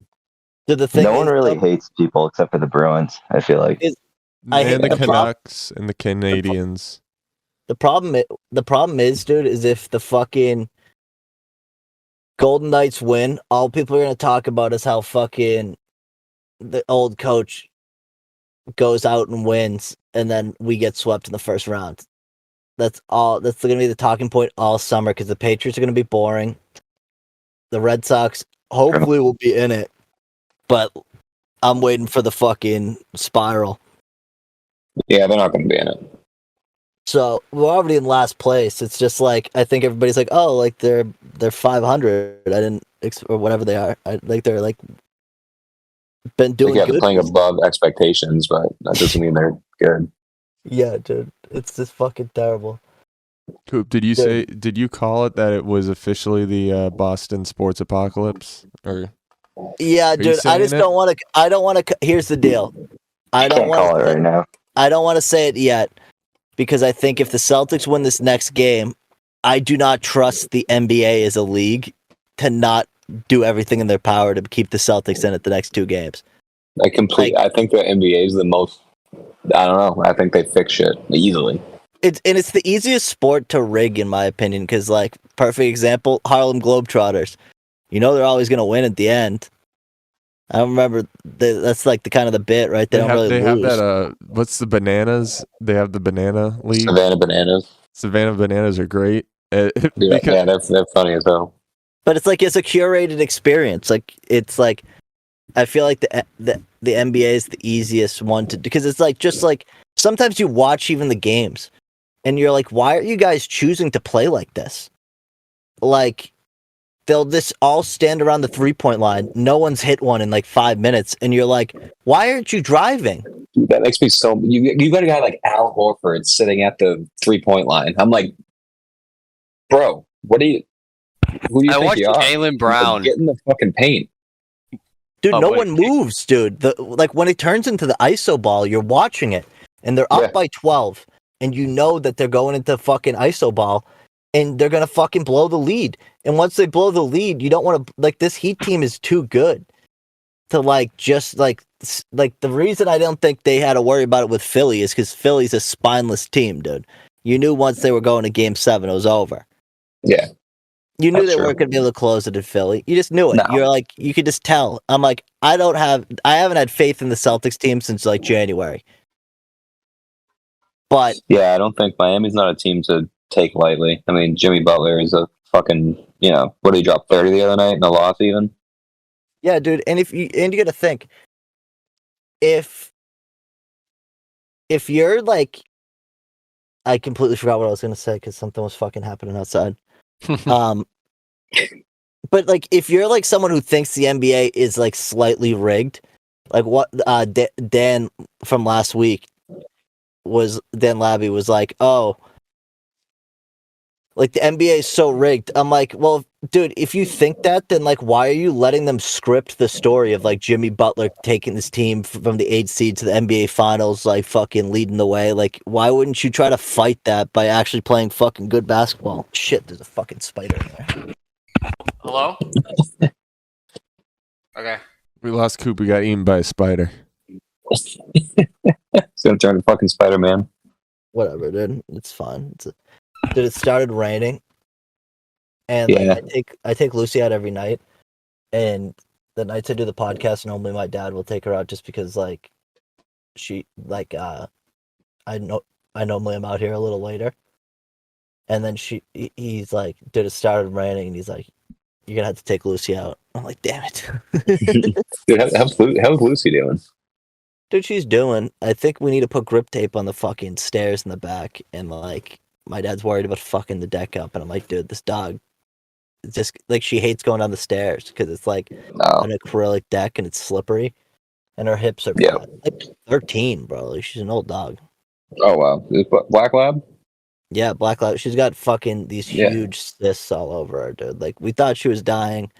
No one really hates people except for the Bruins. I feel like and the Canucks and the Canadians. The problem is, dude, is if the fucking Golden Knights win, all people are gonna talk about is how fucking the old coach goes out and wins, and then we get swept in the first round. That's all. That's gonna be the talking point all summer because the Patriots are gonna be boring. The Red Sox hopefully will be in it, but I'm waiting for the fucking spiral. Yeah, they're not going to be in it. So we're already in last place. It's just like I think everybody's like, oh, like they're 500. I didn't or whatever they are. They're like been doing they're good. Playing above expectations, but that doesn't mean they're good. Yeah, dude, it's just fucking terrible. Coop, did you call it that it was officially the Boston sports apocalypse? Or yeah, dude, I just don't want to. I don't want to. Here's the deal. I don't want to call it right now. I don't want to say it yet because I think if the Celtics win this next game, I do not trust the NBA as a league to not do everything in their power to keep the Celtics in at the next 2 games. I think the NBA is the most. I don't know. I think they fix shit easily. It's the easiest sport to rig, in my opinion, because, like, perfect example, Harlem Globetrotters. They're always going to win at the end. I don't remember. That's like the kind of the bit, right? They have that. What's the bananas? They have the banana league. Savannah Bananas. Savannah Bananas are great. Yeah, they're funny as hell. But it's like it's a curated experience. Like it's like I feel like the NBA is the easiest one to because it's like just like sometimes you watch even the games and you're like, why are you guys choosing to play like this? Like they'll just all stand around the 3-point line. No one's hit one in like 5 minutes, and you're like, why aren't you driving? Dude, that makes me so. You got a guy like Al Horford sitting at the 3-point line. I'm like, bro, what do you? Who do you think you are? Jaylen Brown get in the fucking paint, dude. No one moves, dude. Like when it turns into the ISO ball, you're watching it, and they're up by 12, and you know that they're going into fucking ISO ball. And they're gonna fucking blow the lead. And once they blow the lead, you don't want to like this Heat team is too good to like just like like the reason I don't think they had to worry about it with Philly is because Philly's a spineless team, dude. You knew once they were going to Game 7, it was over. Yeah. You knew That's they true. weren't going to be able to close it in Philly. You just knew it. No. You're like, you could just tell. I'm like, I haven't had faith in the Celtics team since like January. But Yeah, I don't think Miami's not a team to take lightly. I mean, Jimmy Butler is a fucking, what did he drop 30 the other night in a loss even? yeah, dude, and you got to think, if you're like, I completely forgot what I was going to say because something was fucking happening outside. But like, if you're like someone who thinks the NBA is like slightly rigged, like what Dan from last week Dan Labby was like, oh, like the NBA is so rigged. I'm like, well, dude, if you think that, then like, why are you letting them script the story of like Jimmy Butler taking this team from the 8th seed to the NBA Finals, like fucking leading the way? Like, why wouldn't you try to fight that by actually playing fucking good basketball? Shit, there's a fucking spider in there. Hello? Okay. We lost Coop. We got eaten by a spider. He's gonna turn to fucking Spider-Man. Whatever, dude. It's fine. Dude, it started raining, and Yeah. like, I take Lucy out every night, and the nights I do the podcast, normally my dad will take her out just because like she like I normally am out here a little later, and then he's like, dude, it started raining, and he's like, you're gonna have to take Lucy out. I'm like, damn it. Dude, how's Lucy doing? Dude, she's doing. I think we need to put grip tape on the fucking stairs in the back, and like my dad's worried about fucking the deck up, and I'm like, dude, this dog, just like she hates going down the stairs because it's like an acrylic deck and it's slippery, and her hips are bad. Like 13, bro. Like, she's an old dog. Oh wow, Black Lab. Yeah, Black Lab. She's got fucking these huge cysts all over her, dude. Like we thought she was dying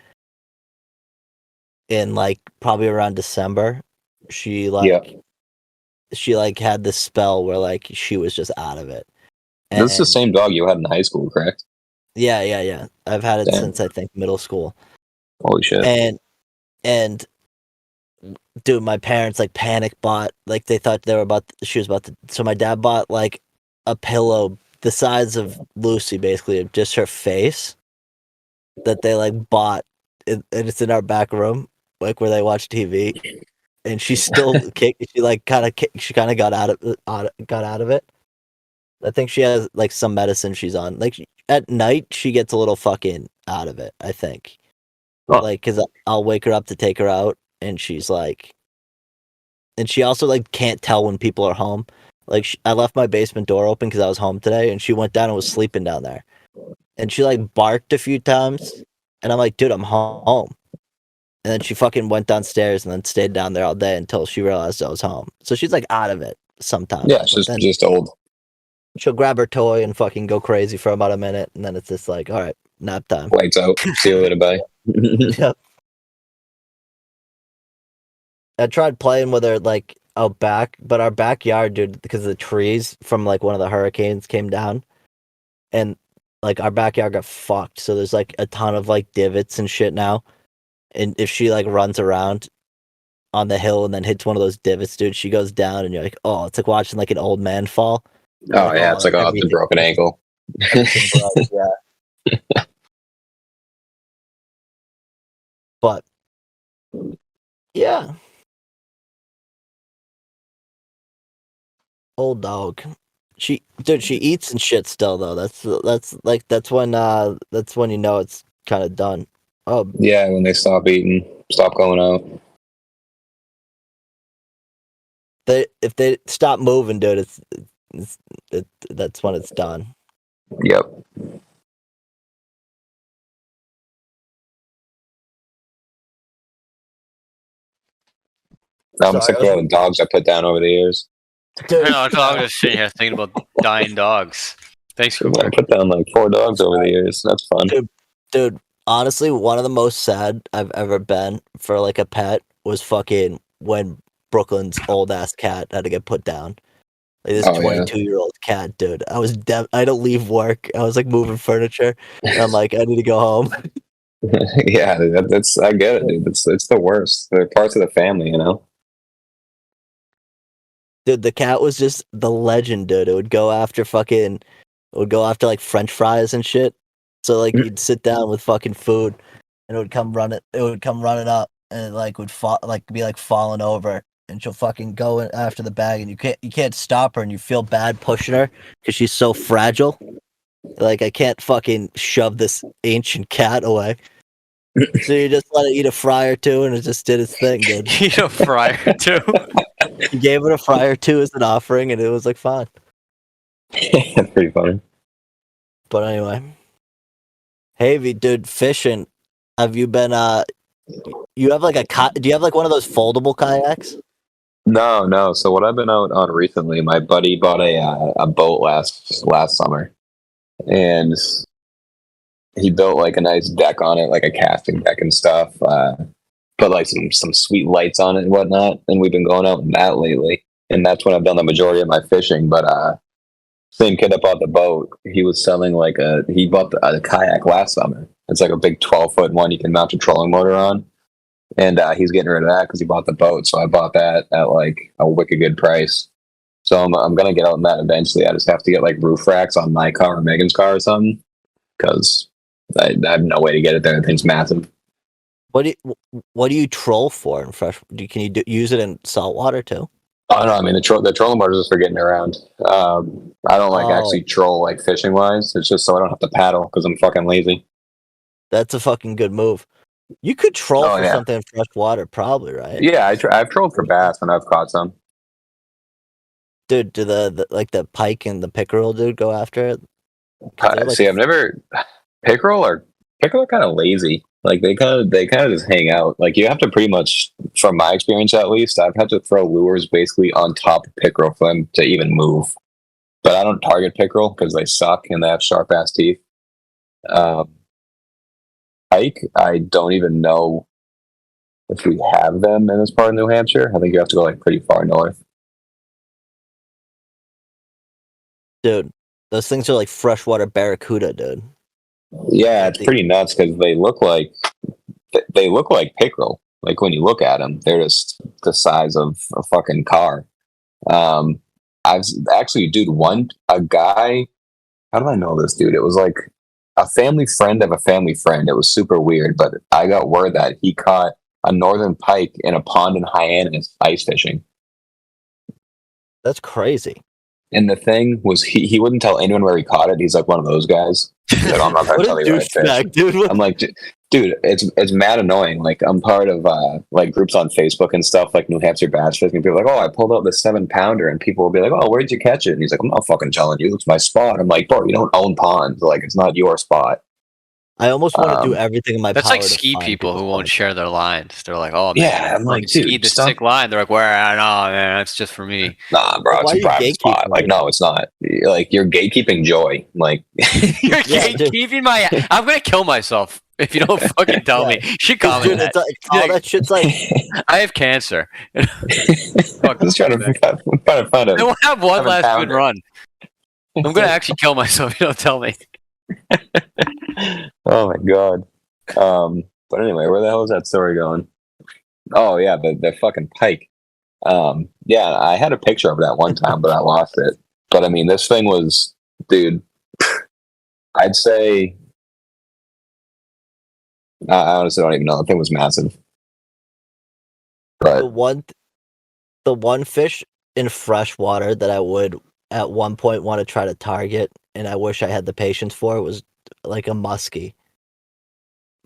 in like probably around December. She had this spell where like she was just out of it. And this is the same dog you had in high school, correct? Yeah. I've had it since I think middle school. Holy shit. And dude, my parents like panic bought, like they thought she was about to, so my dad bought like a pillow the size of Lucy, basically of just her face, that they like bought, and it's in our back room, like where they watch TV. And she still kicked. She kind of got out of it. I think she has like some medicine she's on. Like at night, she gets a little fucking out of it. I think, like, because I'll wake her up to take her out, and she's like, and she also like can't tell when people are home. Like I left my basement door open because I was home today, and she went down and was sleeping down there, and she like barked a few times, and I'm like, dude, I'm home. And then she fucking went downstairs and then stayed down there all day until she realized I was home. So she's like out of it sometimes. Yeah, she's just old. She'll grab her toy and fucking go crazy for about a minute, and then it's just like, all right, nap time. Lights out. See you later, bye. Yep. I tried playing with her like out back, but our backyard, dude, because the trees from like one of the hurricanes came down, and like our backyard got fucked. So there's like a ton of like divots and shit now. And if she like runs around on the hill and then hits one of those divots, dude, she goes down, and you're like, oh, it's like watching like an old man fall. Oh yeah, it's like it's a broken ankle. Yeah. But yeah, old dog. She eats and shit still though. That's when you know it's kind of done. Oh yeah, when they stop eating, stop going out. If they stop moving, dude, that's when it's done. Yep. I'm sick of all the dogs I put down over the years. Dude, I was just sitting here thinking about dying dogs. Thanks for I put down like 4 dogs over the years. That's fun. Dude, honestly, one of the most sad I've ever been for like a pet was fucking when Brooklyn's old ass cat had to get put down. Like this 22-year-old cat, dude. I was I had to leave work. I was like moving furniture, and I'm like, I need to go home. Yeah, that's I get it, dude. It's the worst. They're parts of the family, you know. Dude, the cat was just the legend, dude. It would go after like French fries and shit. So like you'd sit down with fucking food, and it would come running up, and it like would be like falling over, and she'll fucking go after the bag, and you can't stop her, and you feel bad pushing her because she's so fragile. Like I can't fucking shove this ancient cat away. So you just let it eat a fry or two, and it just did its thing, dude. Eat a fry or two. You gave it a fry or two as an offering, and it was like fine. That's pretty funny. But anyway, Havey, dude, fishing. Have you been? You have like do you have like one of those foldable kayaks? No. So what I've been out on recently, my buddy bought a boat last summer, and he built like a nice deck on it, like a casting deck and stuff. Put like some sweet lights on it and whatnot. And we've been going out in that lately, and that's when I've done the majority of my fishing. But same kid that bought the boat, he was selling he bought a kayak last summer. It's like a big 12-foot one you can mount a trolling motor on. And he's getting rid of that because he bought the boat. So I bought that at like a wicked good price. So I'm going to get out on that eventually. I just have to get like roof racks on my car or Megan's car or something because I have no way to get it there. The thing's massive. What do you troll for in fresh? Can you use it in saltwater too? Oh no, I mean the trolling motors is for getting around. I don't like actually troll like fishing wise. It's just so I don't have to paddle because I'm fucking lazy. That's a fucking good move. You could troll for something in fresh water, probably, right? Yeah, I've trolled for bass and I've caught some. Dude, do the pike and the pickerel dude go after it? See, I've never pickerel are kind of lazy. Like they kind of just hang out. Like you have to pretty much, from my experience at least, I've had to throw lures basically on top of pickerel for them to even move. But I don't target pickerel because they suck and they have sharp ass teeth. Pike, I don't even know if we have them in this part of New Hampshire. I think you have to go like pretty far north. Dude, those things are like freshwater barracuda, dude. Yeah, it's pretty nuts because they look like pickerel. Like when you look at them, they're just the size of a fucking car. I've actually, dude, a guy. How do I know this dude? It was like a family friend of a family friend. It was super weird, but I got word that he caught a northern pike in a pond in Hyannis ice fishing. That's crazy. And the thing was, he wouldn't tell anyone where he caught it. He's like one of those guys. He's like, I'm not going to tell you where I fished. Dude. I'm like, dude, it's mad annoying. Like I'm part of like groups on Facebook and stuff, like New Hampshire bass fishing. People are like, oh, I pulled out this 7-pounder, and people will be like, oh, where'd you catch it? And he's like, I'm not fucking telling you. It's my spot. I'm like, bro, you don't own ponds. Like it's not your spot. I almost want to do everything in my power. That's like ski people who won't share their lines. They're like, "Oh man, yeah, I'm like, dude, ski the sick line." They're like, "Where? No, man, that's just for me." Nah, bro, it's a private spot. Like, no, it's not. Like, you're gatekeeping joy. Like, you're gatekeeping my. I'm gonna kill myself if you don't fucking tell me. You should comment that. All that shit's like, I have cancer. I'm just trying to find a. I will have one last good run. I'm gonna actually kill myself if you don't tell me. Oh my god. But anyway, where the hell is that story going? Oh yeah, the fucking pike. Yeah, I had a picture of that one time, but I lost it. But I mean, this thing was, dude. I'd say, I honestly don't even know. The thing was massive. But the one fish in freshwater that I would at one point want to try to target, and I wish I had the patience for, was like a muskie.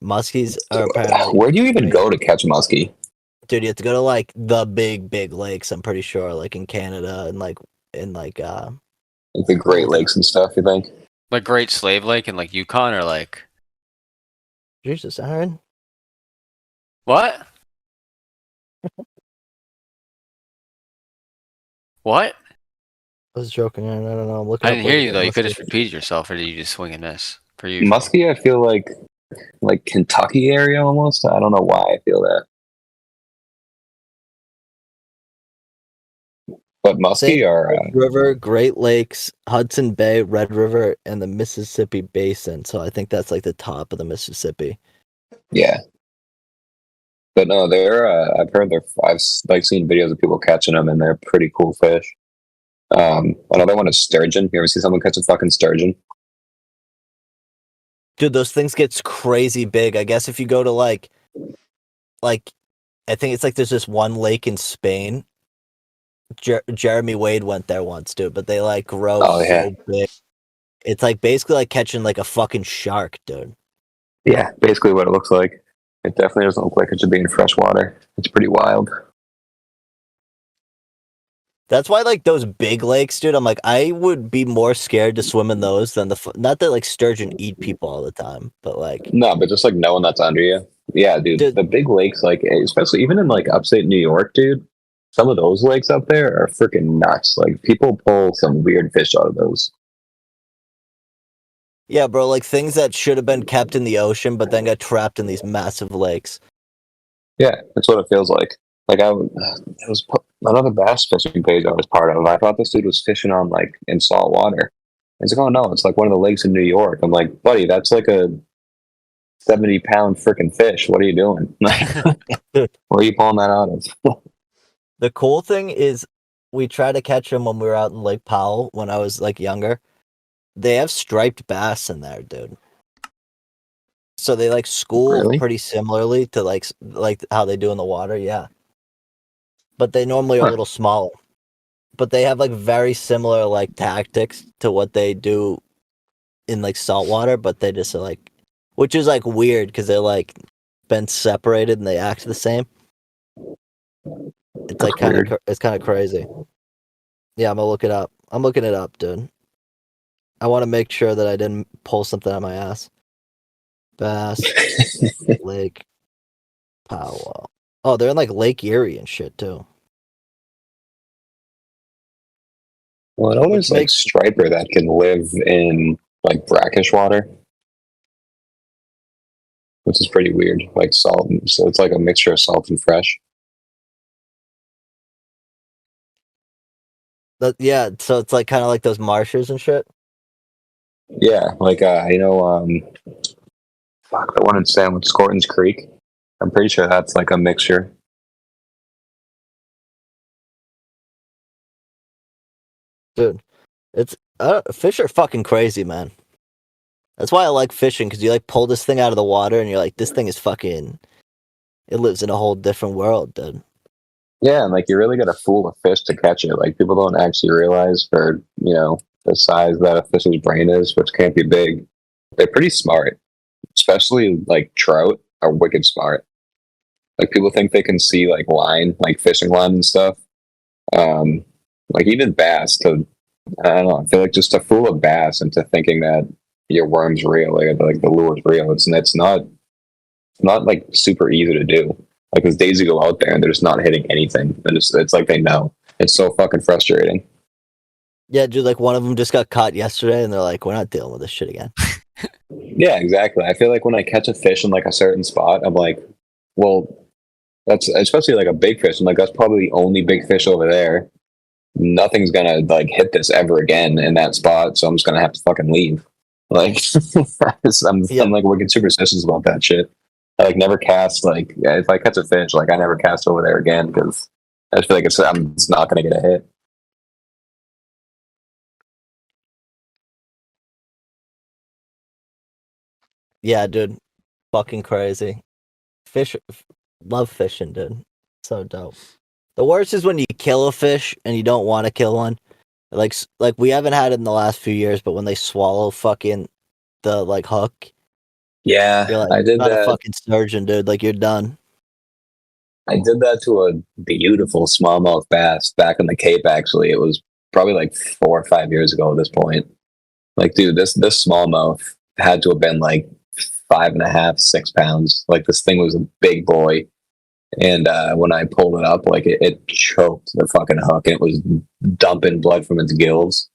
Muskies are apparently. Where do you even go to catch muskie? Dude, you have to go to like the big lakes. I'm pretty sure, like in Canada and like the Great Lakes and stuff. You think? Like Great Slave Lake and like Yukon, or like. Jesus, Aaron. What? What? I was joking, Aaron. I don't know. I'm looking. I didn't hear you though. You could just repeat yourself, or did you just swing and miss? For you, muskie, I feel like Kentucky area almost. I don't know why I feel that. But muskie are River, Great Lakes, Hudson Bay, Red River, and the Mississippi Basin. So I think that's like the top of the Mississippi. Yeah. But no, they're. I've heard they're. I've like seen videos of people catching them, and they're pretty cool fish. Another one is sturgeon. You ever see someone catch a fucking sturgeon? Dude, those things get crazy big. I guess if you go to like I think it's like there's this one lake in Spain. Jeremy Wade went there once, dude, but they like grow so big. It's like basically like catching like a fucking shark, dude. Yeah, basically what it looks like. It definitely doesn't look like it should be in freshwater. It's pretty wild. That's why like those big lakes, dude. I'm like, I would be more scared to swim in those than not that like sturgeon eat people all the time, but like No, but just like knowing that's under you. Yeah, dude. The big lakes, like especially even in like upstate New York, dude. Some of those lakes up there are freaking nuts. Like people pull some weird fish out of those. yeah, bro, like things that should have been kept in the ocean, but then got trapped in these massive lakes. Yeah, that's what it feels like. Like it was another bass fishing page I was part of. I thought this dude was fishing on like in salt water. He's like, oh no, it's like one of the lakes in New York. I'm like, buddy, that's like a 70-pound freaking fish. What are you doing? Where are you pulling that out of? The cool thing is we tried to catch them when we were out in Lake Powell when I was like younger. They have striped bass in there, dude. So they like school pretty similarly to like how they do in the water, yeah. But they normally are a little smaller. But they have like very similar like tactics to what they do in like saltwater, but they just are like, which is like weird because they're like been separated and they act the same. It's like it's kind of crazy. Yeah, I'm gonna look it up. I'm looking it up, dude. I want to make sure that I didn't pull something out of my ass. Bass Lake Powell. Oh, they're in like Lake Erie and shit too. Well, I know there's like striper that can live in like brackish water, which is pretty weird. Like salt, so it's like a mixture of salt and fresh. Yeah, so it's like kind of like those marshes and shit. Yeah, like fuck, the one in Sandwich, Scorton's Creek. I'm pretty sure that's like a mixture. Dude, it's fish are fucking crazy, man. That's why I like fishing, because you like pull this thing out of the water and you're like, this thing is fucking. It lives in a whole different world, dude. Yeah, and like you really got to fool a fish to catch it. Like people don't actually realize for the size that a fish's brain is, which can't be big. They're pretty smart, especially like trout are wicked smart. Like people think they can see like line, like fishing line and stuff. Like even bass. I don't know. I feel like just to fool a bass into thinking that your worm's real, like the lure's real. It's not like super easy to do. Like there's days you go out there and they're just not hitting anything. It's like they know. It's so fucking frustrating. Yeah, dude. Like one of them just got caught yesterday, and they're like, "We're not dealing with this shit again." Yeah, exactly. I feel like when I catch a fish in like a certain spot, I'm like, well, that's especially like a big fish. I'm like, that's probably the only big fish over there. Nothing's gonna like hit this ever again in that spot, so I'm just gonna have to fucking leave. Like, I'm like wicked superstitious about that shit. I like never cast like if I catch a fish, like I never cast over there again because I just feel like I'm just not gonna get a hit. Yeah, dude. Fucking crazy. Love fishing, dude. So dope. The worst is when you kill a fish and you don't want to kill one. Like we haven't had it in the last few years, but when they swallow fucking the like hook. Yeah, you're like, I did not that. A fucking sturgeon, dude. Like you're done. I did that to a beautiful smallmouth bass back in the Cape. Actually, it was probably like 4 or 5 years ago at this point. Like, dude, this smallmouth had to have been like 5.5, 6 pounds. Like this thing was a big boy. And when I pulled it up, like it choked the fucking hook. It was dumping blood from its gills.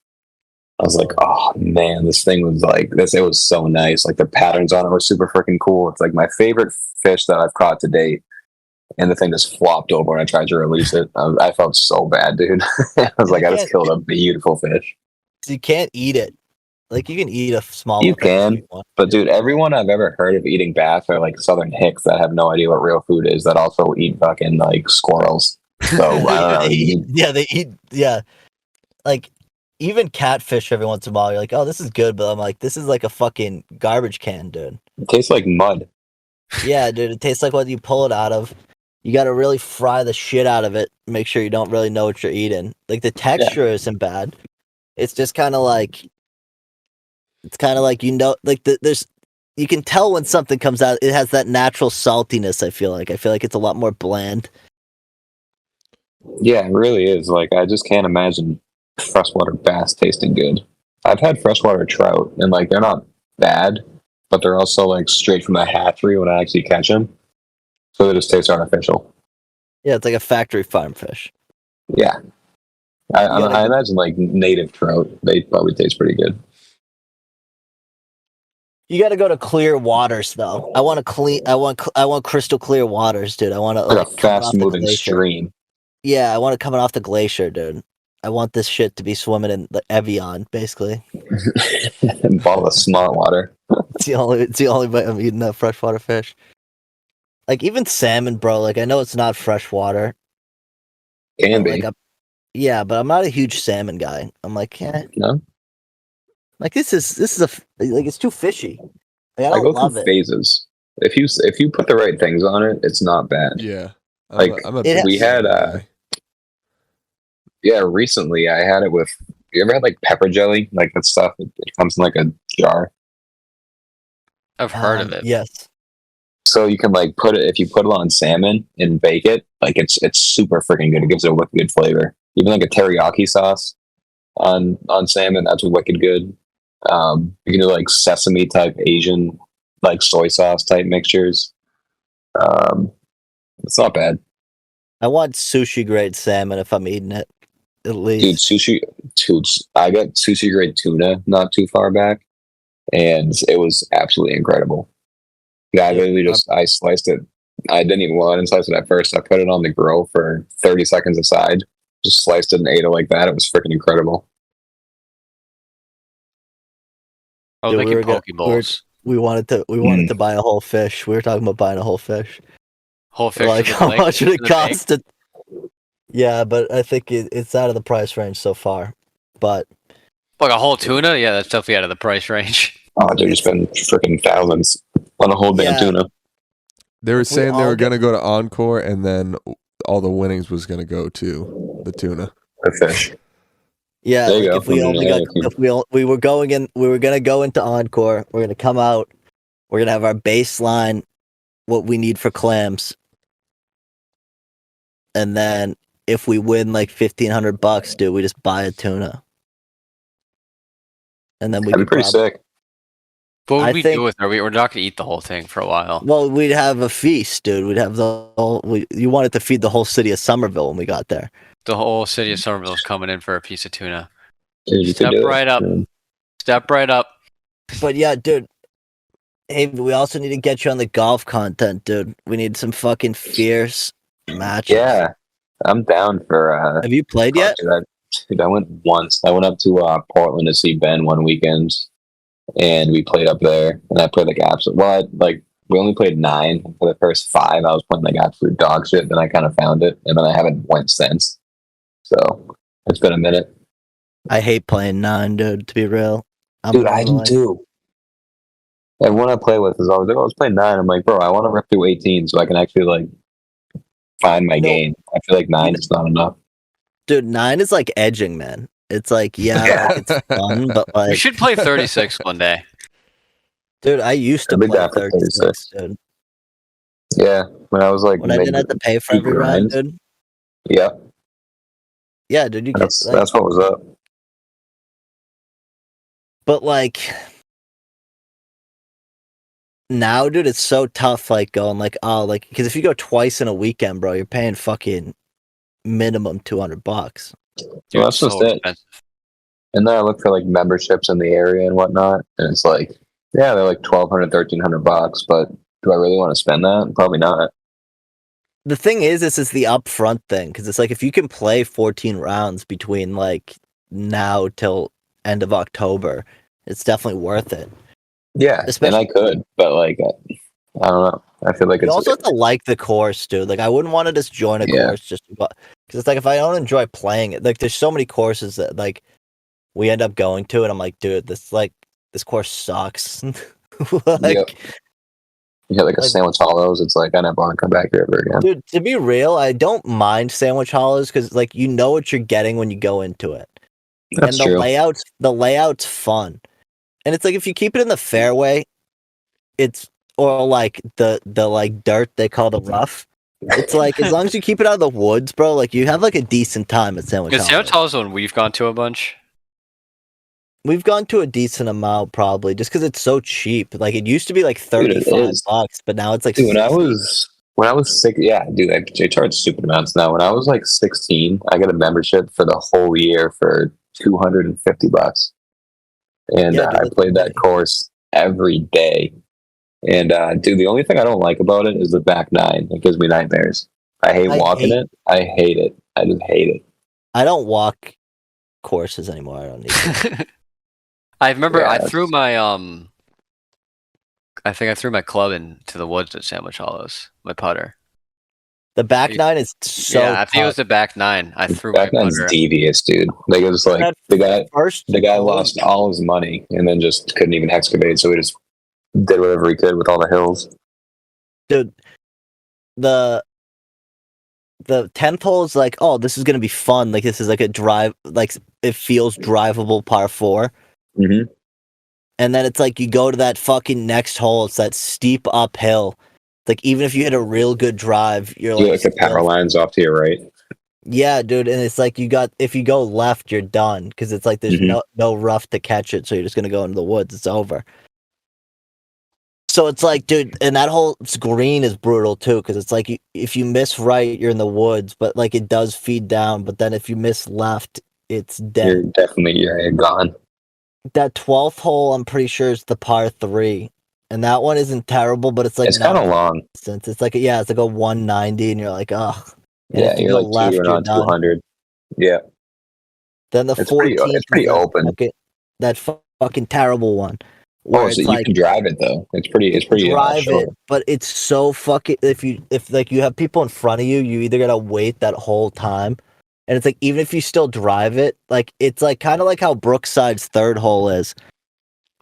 I was like, oh man, this thing was like this. It was so nice. Like the patterns on it were super freaking cool. It's like my favorite fish that I've caught to date. And the thing just flopped over when I tried to release it. I felt so bad, dude. I was like, I just killed a beautiful fish. You can't eat it. Like you can eat a small You one. If can, you want. but dude, everyone I've ever heard of eating bass are like Southern hicks that have no idea what real food is that also eat fucking like squirrels. So I don't know. They eat. Yeah, like even catfish every once in a while. You're like, oh, this is good, but I'm like, this is like a fucking garbage can, dude. It tastes like mud. Yeah, dude, it tastes like what you pull it out of. You got to really fry the shit out of it. Make sure you don't really know what you're eating. Like the texture isn't bad. It's just kind of like, like there's, you can tell when something comes out. It has that natural saltiness. I feel like it's a lot more bland. Yeah, it really is. Like I just can't imagine freshwater bass tasting good. I've had freshwater trout, and like they're not bad, but they're also like straight from the hatchery when I actually catch them, so they just taste artificial. Yeah, it's like a factory farm fish. Yeah, I imagine like native trout, they probably taste pretty good. You got to go to clear waters, though. I want crystal clear waters, dude. I want to Like a coming off fast the moving glacier. stream. Yeah, I want it coming off the glacier, dude. I want this shit to be swimming in the Evian, basically. And bottle of smart water. It's the only way I'm eating that freshwater fish. Like even salmon, bro. Like I know it's not freshwater. Can be. Yeah, but I'm not a huge salmon guy. I'm like, No, like this is like it's too fishy. Like, I I don't go love through it. phases. If you put the right things on it, it's not bad. Yeah. Like, I'm a it big we had salmon guy. yeah, recently I had it with. You ever had like pepper jelly, like that stuff? It comes in like a jar, I've heard of it. Yes. so you can like put it if you put it on salmon and bake it. Like it's super freaking good. It gives it a wicked good flavor. Even like a teriyaki sauce on salmon, that's wicked good. You can do like sesame type Asian, like soy sauce type mixtures. It's not bad. I want sushi grade salmon if I'm eating it. At Dude, least. dude, I got sushi grade tuna not too far back, and it was absolutely incredible. Yeah, I literally just I sliced it. I didn't even well, I didn't slice it at first. I put it on the grill for 30 seconds aside. Just sliced it and ate it like that. It was freaking incredible. Oh, Dude, like we were poke go- bowls. We wanted to buy a whole fish. We were talking about buying a whole fish. Whole fish. Like with how the leg much would it in the bag. cost to? Yeah, but I think it's out of the price range so far. But Like a whole tuna? Yeah, that's definitely out of the price range. Oh, dude, you spend freaking thousands on a whole damn Yeah. tuna. They were We saying they all were get- going to go to Encore, and then all the winnings was going to go to the tuna. The fish. yeah, There you like go. if we only got we were gonna go into Encore. We're gonna come out. We're gonna have our baseline, what we need for clams, and then if we win like $1,500, dude, we just buy a tuna, and then we That'd be could pretty sick. What would I we think- do with her? We're not going to eat the whole thing for a while. Well, we'd have a feast, dude. We'd have the whole. You wanted to feed the whole city of Somerville when we got there. The whole city of Somerville's coming in for a piece of tuna. Dude, you could Step do it. right up. Yeah. Step right up. But yeah, dude. Hey, we also need to get you on the golf content, dude. We need some fucking fierce matches. Yeah, I'm down for. Have you played yet? Dude, I went once. I went up to Portland to see Ben one weekend, and we played up there. And I played like absolute. Well, we only played 9 for the first 5. I was playing like absolute dog shit. Then I kind of found it, and then I haven't went since. So it's been a minute. I hate playing 9, dude. To be real, Dude, I do too. Everyone I play with is always like, "Oh, let's play 9." I'm like, bro, I want to rip through 18 so I can actually like find my game. I feel like 9 is not enough. Dude, 9 is like edging, man. It's like like, it's fun, but We like, should play 36 one day. dude, I used to I'd be play down for 36, dude. Yeah, when I was like, When I didn't have to pay for every round, dude. Yeah, Yeah, dude, you get that's what was up. But like now, dude, it's so tough. Like going like because if you go twice in a weekend, bro, you're paying fucking minimum $200. Dude, Well, that's so just it. expensive. And then I look for like memberships in the area and whatnot, and it's like, yeah, they're like $1,200, $1,300, but do I really want to spend that? Probably not. The thing is, this is the upfront thing because it's like if you can play 14 rounds between like now till end of October, it's definitely worth it. Yeah, Especially, and I could, but like, I don't know. I feel like you it's also have to like the course, dude. Like, I wouldn't want to just join a Yeah. course just because it's like if I don't enjoy playing it, like there's so many courses that like we end up going to, and I'm like, dude, this course sucks. like, You get like a like, Sandwich Hollows. It's like I never want to come back here ever again. dude, to be real, I don't mind Sandwich Hollows because like you know what you're getting when you go into it, That's and true. the layout's fun, and it's like if you keep it in the fairway, it's or like the like dirt they call the rough. It's like as long as you keep it out of the woods, bro, like you have like a decent time at Sandwich Is Sandwich Hollows. Hollows the one we've gone to a bunch? We've gone to a decent amount probably just because it's so cheap. Like it used to be like Dude, it $35, is. but now it's like Dude, 60. when I was sick, yeah, dude, they charge stupid amounts now. When I was like 16, I got a membership for the whole year for $250, and Yeah, dude, I that's played that insane. course every day. And dude, the only thing I don't like about it is the back nine. It gives me nightmares. I hate walking it. I hate it. I just hate it. I don't walk courses anymore. I don't need to. I remember Yeah, I threw my I think I threw my club into the woods at Sandwich Hollows, my putter. The back nine is so yeah, I think it tough. was the back nine. I threw back my nine's putter. devious, dude. Like it was And like that first the guy hole- lost all his money and then just couldn't even excavate, so he just did whatever he could with all the hills. Dude, the 10th hole is like, oh, this is gonna be fun. Like this is like a drive, like it feels drivable par 4. Mm-hmm. And then it's like you go to that fucking next hole. It's that steep uphill. Like even if you hit a real good drive, you're You like like the power lines off to your right. yeah, dude. And it's like if you go left, you're done because it's like there's Mhm. no rough to catch it. So you're just gonna go into the woods. It's over. So it's like, dude, and that whole green is brutal too because it's like if you miss right, you're in the woods, but like it does feed down. But then if you miss left, it's You're dead. definitely gone. That 12th hole, I'm pretty sure is the par 3, and that one isn't terrible, but it's like It's kind of long. since it's like it's like a 190, and you're like, oh, and Yeah, if you you're go like left, teetering you're on done. 200. Yeah, Then the it's 14th it's pretty is open. that fucking terrible one where Oh, so it's you like can drive it though. It's pretty drive short. it, but it's so fucking if like you have people in front of you, you either gotta wait that whole time, and it's like even if you still drive it, like it's like kind of like how Brookside's 3rd hole is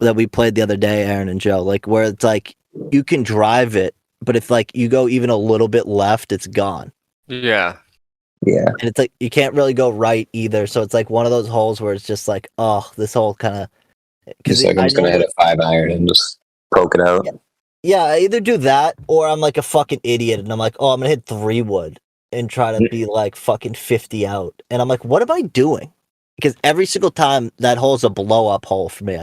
that we played the other day, Aaron and Joe, like where it's like you can drive it, but if like you go even a little bit left, it's gone. Yeah. Yeah, And it's like you can't really go right either. So it's like one of those holes where it's just like, oh, this hole kind of just like I'm just gonna hit a 5-iron and just poke it out. Yeah, I either do that or I'm like a fucking idiot and I'm like, oh, I'm gonna hit 3-wood and try to be like fucking 50 out. And I'm like, what am I doing? Because every single time that hole's a blow up hole for me.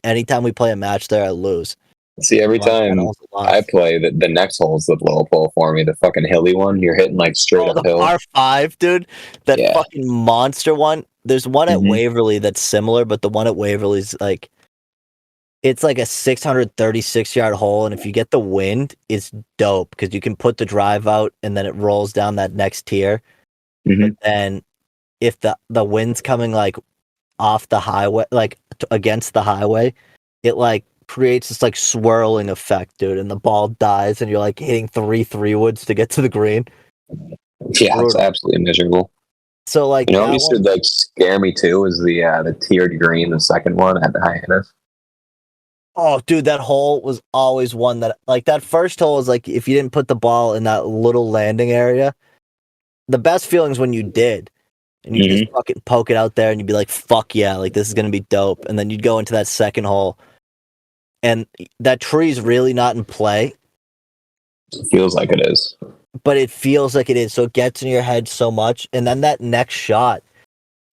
Anytime we play a match there, I lose. See, every time I play, the next hole's the blow up hole for me. The fucking hilly one, you're hitting like straight the uphill. par 5, dude. That fucking monster one. There's one at Waverly that's similar, but the one at Waverly's like it's like a 636-yard hole, and if you get the wind, it's dope because you can put the drive out and then it rolls down that next tier. But then if the wind's coming like off the highway, like against the highway, it like creates this like swirling effect, dude, and the ball dies, and you're like hitting 3-woods to get to the green. Yeah, it's absolutely miserable. So like, you know, what used to like scare me too is the tiered green, the second one at the Hyannis. Oh, dude, that hole was always one that like that first hole is like if you didn't put the ball in that little landing area, the best feeling is when you did. And you just fucking poke it out there and you'd be like, fuck yeah, like this is gonna be dope. And then you'd go into that second hole and that tree's really not in play. It feels like it is. But it feels like it is. So it gets in your head so much. And then that next shot,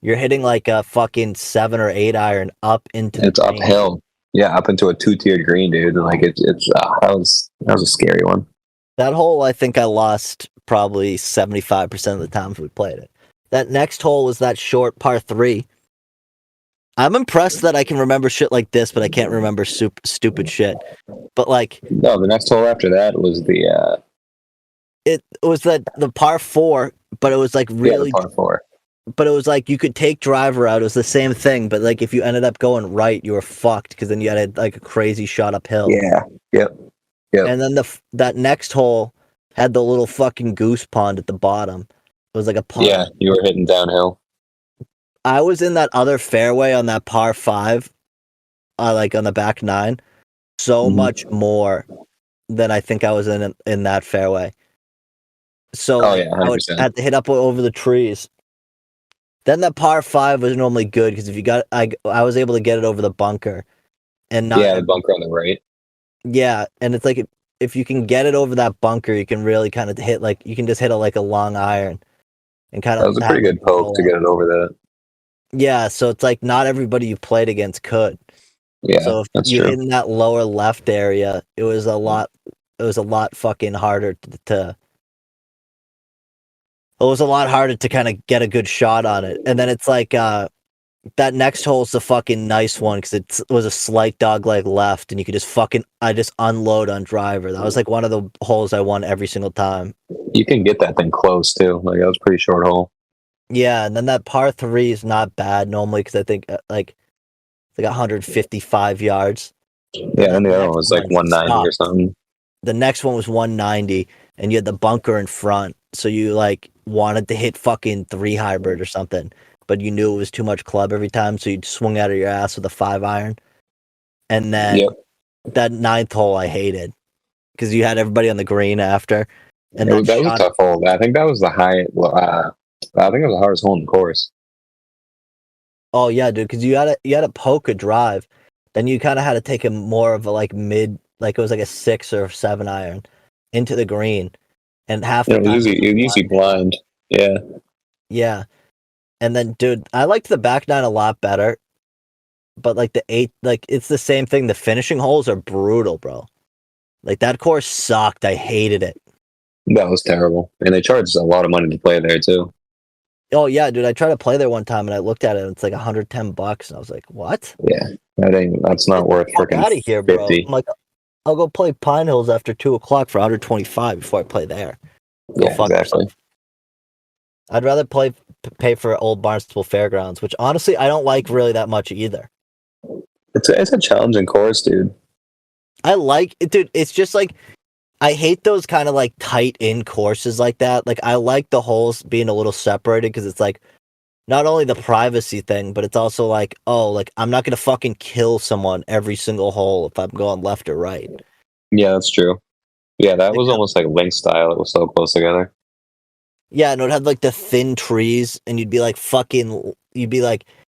you're hitting like a fucking 7 or 8 iron up into it's uphill. Yeah, up into a 2-tiered green, dude. Like that was a scary one. That hole, I think I lost probably 75% of the times we played it. That next hole was that short par 3. I'm impressed that I can remember shit like this, but I can't remember stupid shit. But like, no, the next hole after that was it was the par 4, but it was like really par 4. but it was like you could take driver out. It was the same thing, but like if you ended up going right, you were fucked because then you had like a crazy shot uphill. Yeah. Yep. Yep. And then that next hole had the little fucking goose pond at the bottom. It was like a pond. Yeah, you were hitting downhill. I was in that other fairway on that par 5, like on the back 9, so much more than I think I was in that fairway. So Oh like, yeah, I would 100%. have to hit up over the trees. Then that par 5 was normally good because if you got, I was able to get it over the bunker, and not Yeah, the bunker on the right. yeah, and it's like if you can get it over that bunker, you can really kind of hit like you can just hit like a long iron, and kind of That was a pretty good poke to get it over that. Yeah, so it's like not everybody you played against could. Yeah, So if that's you true. hit in that lower left area, it was a lot fucking harder to it was a lot harder to kind of get a good shot on it. And then it's like that next hole's the fucking nice one because it was a slight dogleg left, and you could just I just unload on driver. That was like one of the holes I won every single time. You can get that thing close too. Like that was a pretty short hole. Yeah, and then that par 3 is not bad normally because I think like 155 yards. Yeah, and the other one was like 190 or something. The next one was 190, and you had the bunker in front, so you like wanted to hit fucking 3 hybrid or something, but you knew it was too much club every time, so you'd swing out of your ass with a 5 iron. And then that 9th hole I hated because you had everybody on the green after, and that was a tough hole. I think that was the high. I think it was the hardest hole in the course. Oh yeah, dude, because you had to poke a drive, then you kind of had to take a more of a like mid, like it was like a 6 or 7 iron into the green, and half the time it was usually blind. Yeah, yeah. And then, dude, I liked the back 9 a lot better, but like the 8, like it's the same thing. The finishing holes are brutal, bro. Like that course sucked. I hated it. that was terrible, and they charged a lot of money to play there too. Oh yeah, dude. I tried to play there one time and I looked at it and it's like $110, and I was like, "What? Yeah, that's not worth freaking out of here, bro." 50. I'm like, I'll go play Pine Hills after 2:00 for 125 before I play there. Go fuck yourself. I'd rather pay for Old Barnstable Fairgrounds, which honestly I don't like really that much either. It's a challenging course, dude. I like it, dude. It's just like I hate those kind of like tight in courses like that. Like I like the holes being a little separated because it's like not only the privacy thing, but it's also like, oh, like I'm not gonna fucking kill someone every single hole if I'm going left or right. Yeah, that's true. Yeah, that was almost like link style. It was so close together. Yeah, and it had like the thin trees, and you'd be like,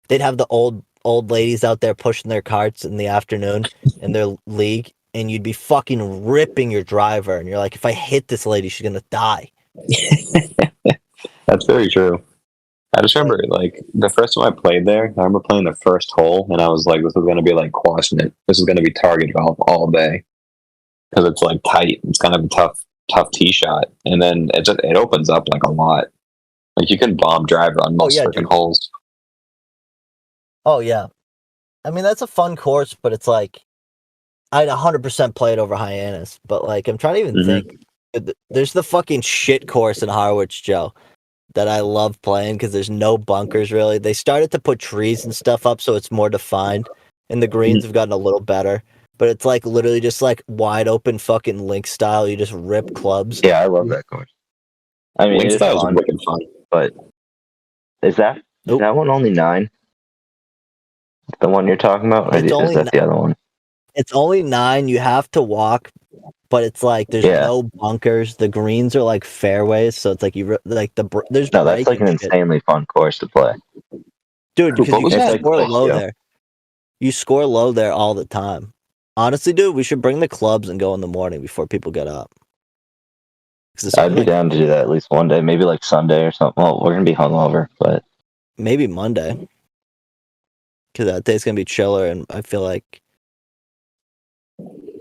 they'd have the old ladies out there pushing their carts in the afternoon in their league, and you'd be fucking ripping your driver, and you're like, if I hit this lady, she's gonna die. That's very true. I just remember, like, the first time I played there, I remember playing the first hole, and I was like, this is going to be, like, quashing it. This is going to be target golf all day. Because it's, like, tight. It's kind of a tough tee shot. And then it opens up, like, a lot. Like, you can bomb driver on most freaking holes. Oh, yeah. I mean, that's a fun course, but it's like, I'd 100% play it over Hyannis. But, like, I'm trying to even think. There's the fucking shit course in Harwich, Joe, that I love playing because there's no bunkers really. They started to put trees and stuff up so it's more defined, and the greens have gotten a little better. But it's like literally just like wide open fucking link style. You just rip clubs. Yeah, I love that course. I mean, link it's style fun, is wicked fun. but is that one only 9? The one you're talking about, or is that the other one? It's only 9. You have to walk. But it's like there's no bunkers. The greens are like fairways, so it's like there's no. That's like an insanely fun course to play, dude. Because you can score low there. You score low there all the time. Honestly, dude, we should bring the clubs and go in the morning before people get up. I'd be down to do that at least one day, maybe like Sunday or something. Well, we're gonna be hungover, but maybe Monday, because that day's gonna be chiller, and I feel like.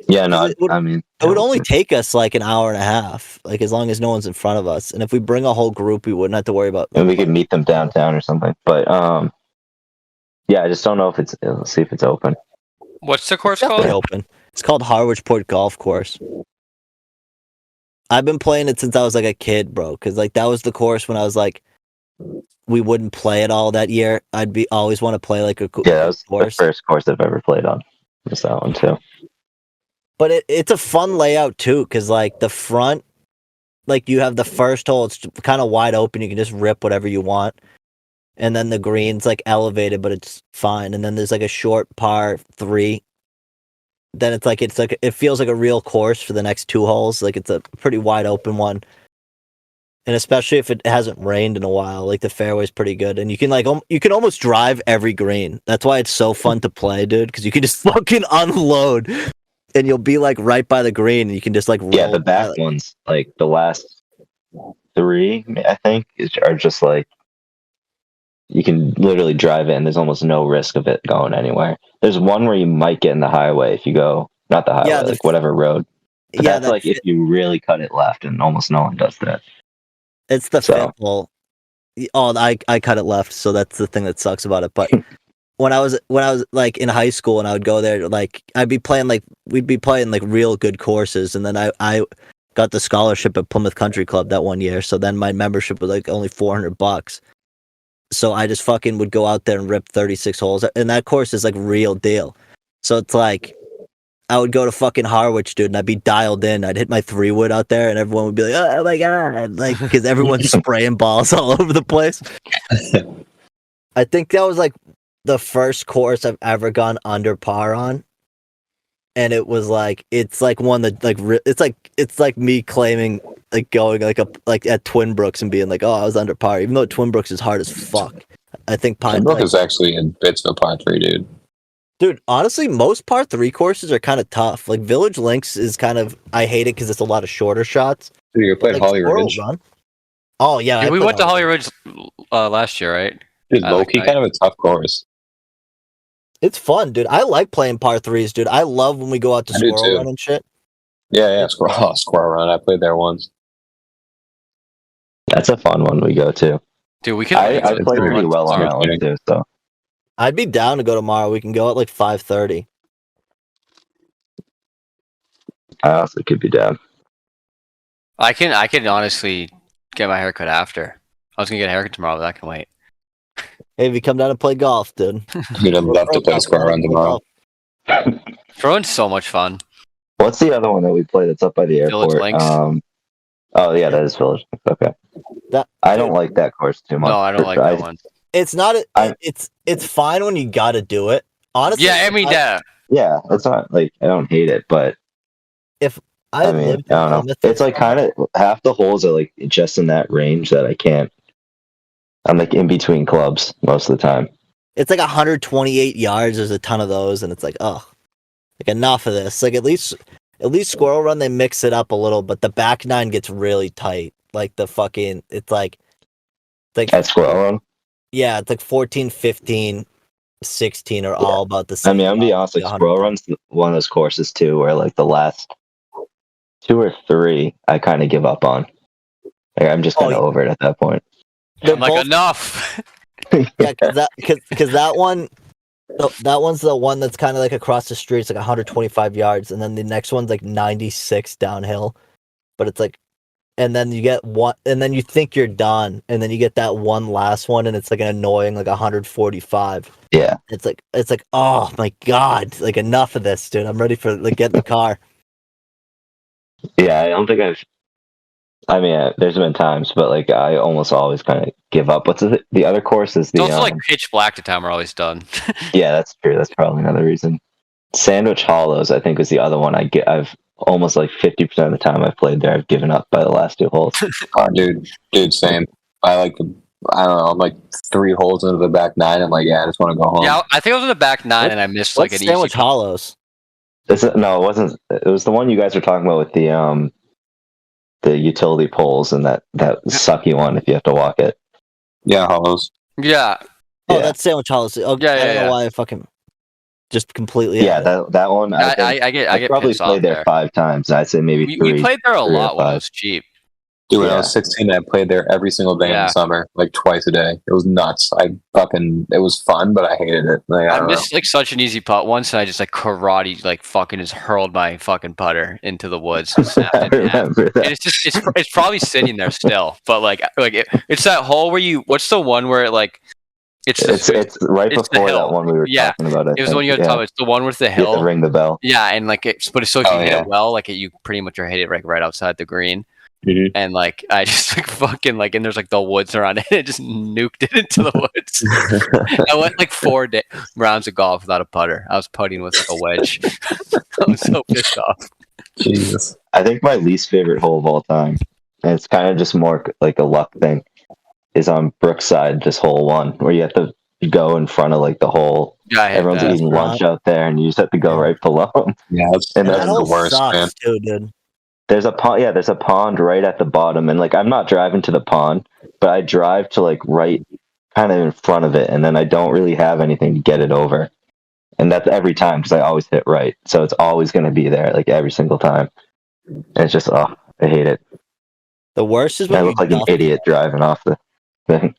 Yeah, no, I mean, it would only take us like an hour and a half, like as long as no one's in front of us. And if we bring a whole group, we wouldn't have to worry about. And we could meet them downtown or something. But yeah, I just don't know if let's see if it's open. What's the course called? Open. It's called Harwichport Golf Course. I've been playing it since I was like a kid, bro. Because like that was the course when I was like we wouldn't play it all that year. I'd be always want to play like a Yeah, that was course. the first course I've ever played on. Was that one too? But it's a fun layout too, because like the front, like you have the first hole, it's kind of wide open. You can just rip whatever you want, and then the green's like elevated, but it's fine. And then there's like a short par 3. Then it's like it feels like a real course for the next 2 holes. Like it's a pretty wide open one. And especially if it hasn't rained in a while, like the fairway's pretty good, and you can you can almost drive every green. That's why it's so fun to play, dude. Because you can just fucking unload, and you'll be like right by the green, and you can just like roll. Yeah, the back ones, like the last 3, I think, are just like you can literally drive in. There's almost no risk of it going anywhere. There's one where you might get in the highway if you go not the highway, like whatever road. But yeah, that's like if you really cut it left, and almost no one does that. It's the fifth hole. Oh, I cut it left, so that's the thing that sucks about it. But when I was like in high school and I would go there, like we'd be playing like real good courses, and then I got the scholarship at Plymouth Country Club that one year. So then my membership was like only $400. So I just fucking would go out there and rip 36 holes, and that course is like real deal. So it's like I would go to fucking Harwich, dude, and I'd be dialed in. I'd hit my 3-wood out there, and everyone would be like, "Oh my god!" Like, because everyone's spraying balls all over the place. I think that was like the first course I've ever gone under par on, and it was like it's like one that like it's like me claiming like going like at Twin Brooks and being like, "Oh, I was under par," even though Twin Brooks is hard as fuck. I think Twin Brook is actually in bits of a par 3, dude. Dude, honestly, most par 3 courses are kind of tough. Like Village Links is kind of, I hate it because it's a lot of shorter shots. Dude, you played like Holly Ridge? Oh yeah, we went to Holly Ridge last year, right? Dude, low-key kind of a tough course. It's fun, dude. I like playing par 3s, dude. I love when we go out to Squirrel Run and shit. Yeah, Squirrel Run. I played there once. That's a fun one we go to. Dude, we can. I played pretty well on that one too, so. I'd be down to go tomorrow. We can go at like 5:30. I also could be down. I can honestly get my haircut after. I was gonna get a haircut tomorrow, but I can wait. Hey, if you come down and play golf, dude. Dude, I'd love to play Squirrel Run tomorrow. Throwing's so much fun. What's the other one that we play that's up by the airport? Village Links. Oh yeah, that is Village Links. Okay. I don't like that course too much. No, I don't like that one. It's not. It's fine when you got to do it. Honestly. Yeah, I mean, yeah. Yeah, it's not like I don't hate it, but I don't know. It's like kind of half the holes are like just in that range that I can't. I'm like in between clubs most of the time. It's like 128 yards. There's a ton of those, and it's like, oh, like enough of this. Like at least Squirrel Run they mix it up a little, but the back 9 gets really tight. Like the fucking, it's like at Squirrel Run. Yeah, it's like 14, 15, 16 are all about the same. I mean, I'm gonna be honest, like Squirrel Run's one of those courses too, where like the last 2 or 3, I kind of give up on. Like I'm just kind of over it at that point. I'm like enough. Yeah, because that one, that one's the one that's kind of like across the street. It's like 125 yards, and then the next one's like 96 downhill. But it's like, and then you get one, and then you think you're done, and then you get that one last one, and it's like an annoying like 145. Yeah, it's like oh my god, like enough of this, dude. I'm ready for like get in the car. Yeah, I don't think I mean, there's been times, but like I almost always kind of give up. What's the other course is the. It's also like pitch black the time we're always done. Yeah, that's true. That's probably another reason. Sandwich Hollows, I think, was the other one. I've almost like 50% of the time I've played there, I've given up by the last 2 holes. Oh, dude, same. I like I don't know. I'm like 3 holes into the back 9. I'm like, yeah, I just want to go home. Yeah, I think I was in the back 9 and I missed like an Sandwich Hollows. No, it wasn't. It was the one you guys were talking about with the utility poles and that sucky one if you have to walk it. Yeah, Hollows. Yeah. Oh, that's Sandwich Hollows. Okay, yeah, I don't know why I fucking just completely. Yeah, that one. I get probably played there 5 times. I'd say maybe 3. We played there a lot when it was cheap. Dude, when I Yeah. was 16, I played there every single day in Yeah. the summer, like twice a day. It was nuts. It was fun, but I hated it. Like, I I don't know. missed like such an easy putt once, and I just like karate, like fucking just hurled my fucking putter into the woods and snapped I it in half. remember And that. it's just it's probably sitting there still, but it's that hole where you. What's the one where it like it's Right it's the before hill. that one we were Yeah. talking about. I It was think. the one you had to yeah. tell me. It's the one with the You have to hill. ring the bell. Yeah, and like but if you Oh, hit yeah. it well, like you pretty much are hit it like right outside the green. Mhm. And like I just like fucking like and there's like the woods around it, and it just nuked it into the woods. I went like 4 rounds of golf without a putter. I was putting with like a wedge. I was so pissed off. Jesus. I think my least favorite hole of all time, and it's kind of just more like a luck thing, is on Brookside, just hole 1, where you have to go in front of like the hole. Yeah, I hate Everyone's that. eating lunch out there, and you just have to go right below them. Yeah, And that's That the hole worst, sucks man. too, dude. There's a pond. Yeah, there's a pond right at the bottom, and like I'm not driving to the pond, but I drive to like right, kind of in front of it, and then I don't really have anything to get it over, and that's every time because I always hit right, so it's always going to be there, like every single time. And it's just, I hate it. The worst is And I when you look like an duff, idiot driving off the thing.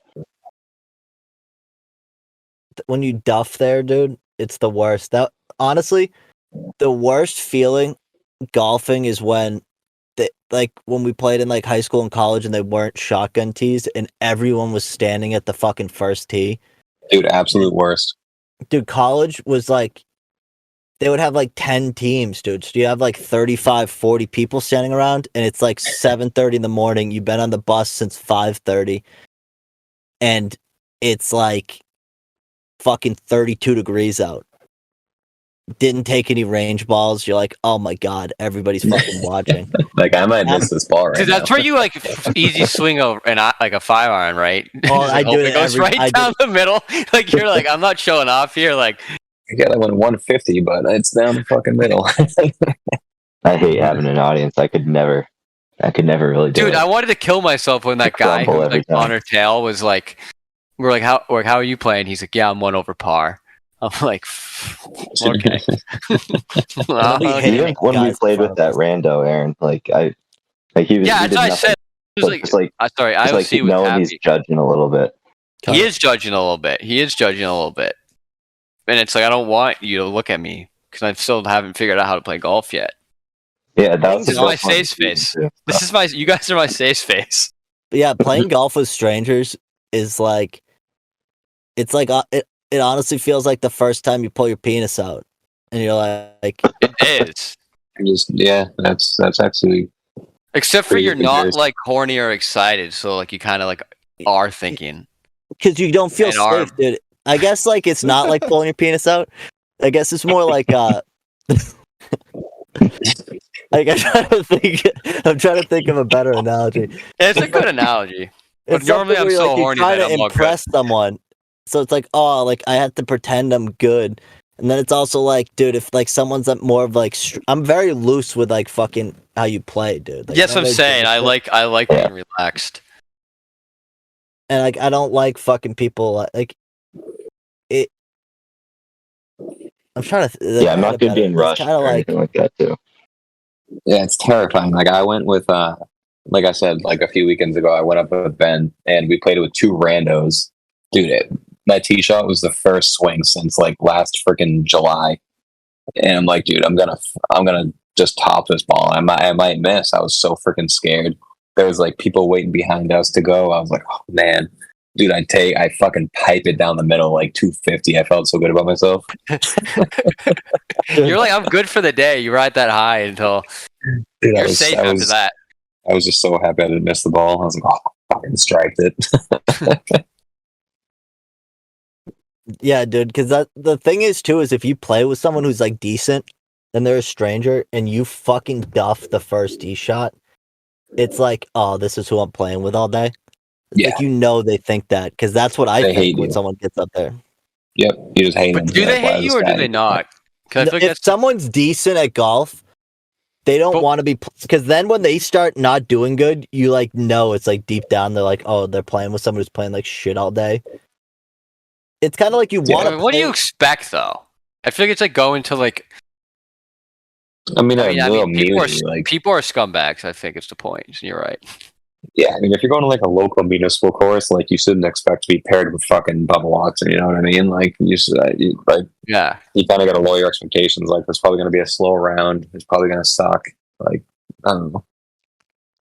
when you duff there, dude. It's the worst. That honestly, the worst feeling golfing is when like when we played in like high school and college and they weren't shotgun tees and everyone was standing at the fucking first tee. Dude, absolute worst. Dude, college was like they would have like 10 teams, dude. So you have like 35, 40 people standing around and it's like 7:30 in the morning. You've been on the bus since 5:30 and it's like fucking 32 degrees out. Didn't take any range balls. You're like, oh my god, everybody's fucking watching. Like, I might miss this ball right Dude, now. that's where you like easy swing like a 5-iron, right? Oh, Just, I hope do it goes right down the middle. Like you're like, I'm not showing off here. Like I got that one 150, but it's down the fucking middle. I hate having an audience. I could never really do dude, it. I wanted to kill myself when that guy who crumble was every like time. on her tail was like, we're like, how are you playing? He's like, yeah, I'm 1 over par. I'm like, okay. Nobody hit Even any when we guys in played front with of that us. rando, Aaron, like he was. Yeah, he that's did what I nothing, said. It was but like, just like sorry, just like IOC was knowing he's happy. judging a little bit. He is judging a little bit. And it's like, I don't want you to look at me because I still haven't figured out how to play golf yet. Yeah, that was This is the my best one safe this space. season, too. You guys are my safe space. But yeah, playing golf with strangers is like, it's like it honestly feels like the first time you pull your penis out, and you're like, It is. That's actually Except for Pretty you're not embarrassing. like horny or excited, so like you kind of like are thinking. because you don't feel And our- safe, dude. I guess like it's not like pulling your penis out. I guess it's more like like I'm trying to think of a better analogy. It's a good analogy. But It's normally something I'm where, so like, horny you're trying that to I'm all good. impress someone. So it's like, oh, like I have to pretend I'm good. And then it's also like, dude, if like someone's more of like, I'm very loose with like fucking how you play, dude. Like, Yes, I don't I'm really saying give a shit. I like being relaxed. And like I don't like fucking people like it. I'm trying to. Like, Yeah, I'm not good being rushed Kind of or like anything like that too. Yeah, it's terrifying. Like I went with like I said, like a few weekends ago, I went up with Ben and we played it with 2 randos. Dude, that tee shot was the first swing since like last freaking July. And I'm like, dude, I'm gonna just top this ball. I might miss. I was so freaking scared. There was like people waiting behind us to go. I was like, oh man. Dude, I fucking pipe it down the middle like 250. I felt so good about myself. You're like, I'm good for the day. You ride that high until Dude, you're safe after that. I was just so happy I didn't miss the ball. I was like, oh, fucking striked it. yeah, dude. Because the thing is too is if you play with someone who's like decent, and they're a stranger, and you fucking duff the first tee shot, it's like, oh, this is who I'm playing with all day. It's Yeah. like, you know, they think that because that's what I They think hate when you. someone gets up there. Yep, you just hate But them. do they hate you or do they not? Because I feel like If that's someone's decent at golf, they don't But- want to be, because then when they start not doing good, you like know it's like deep down they're like, oh, they're playing with someone who's playing like shit all day. It's kind of like you Yeah. want to. what do you expect though? I feel like it's like going to like. I mean, I mean, a little people are muted, like people are scumbags. I think it's the point. You're right. Yeah, I mean, if you're going to like a local municipal course, like you shouldn't expect to be paired with fucking Bubba Watson. You know what I mean? Like you should, Yeah. you kind of got to lower your expectations. Like it's probably going to be a slow round. It's probably going to suck. Like I don't know.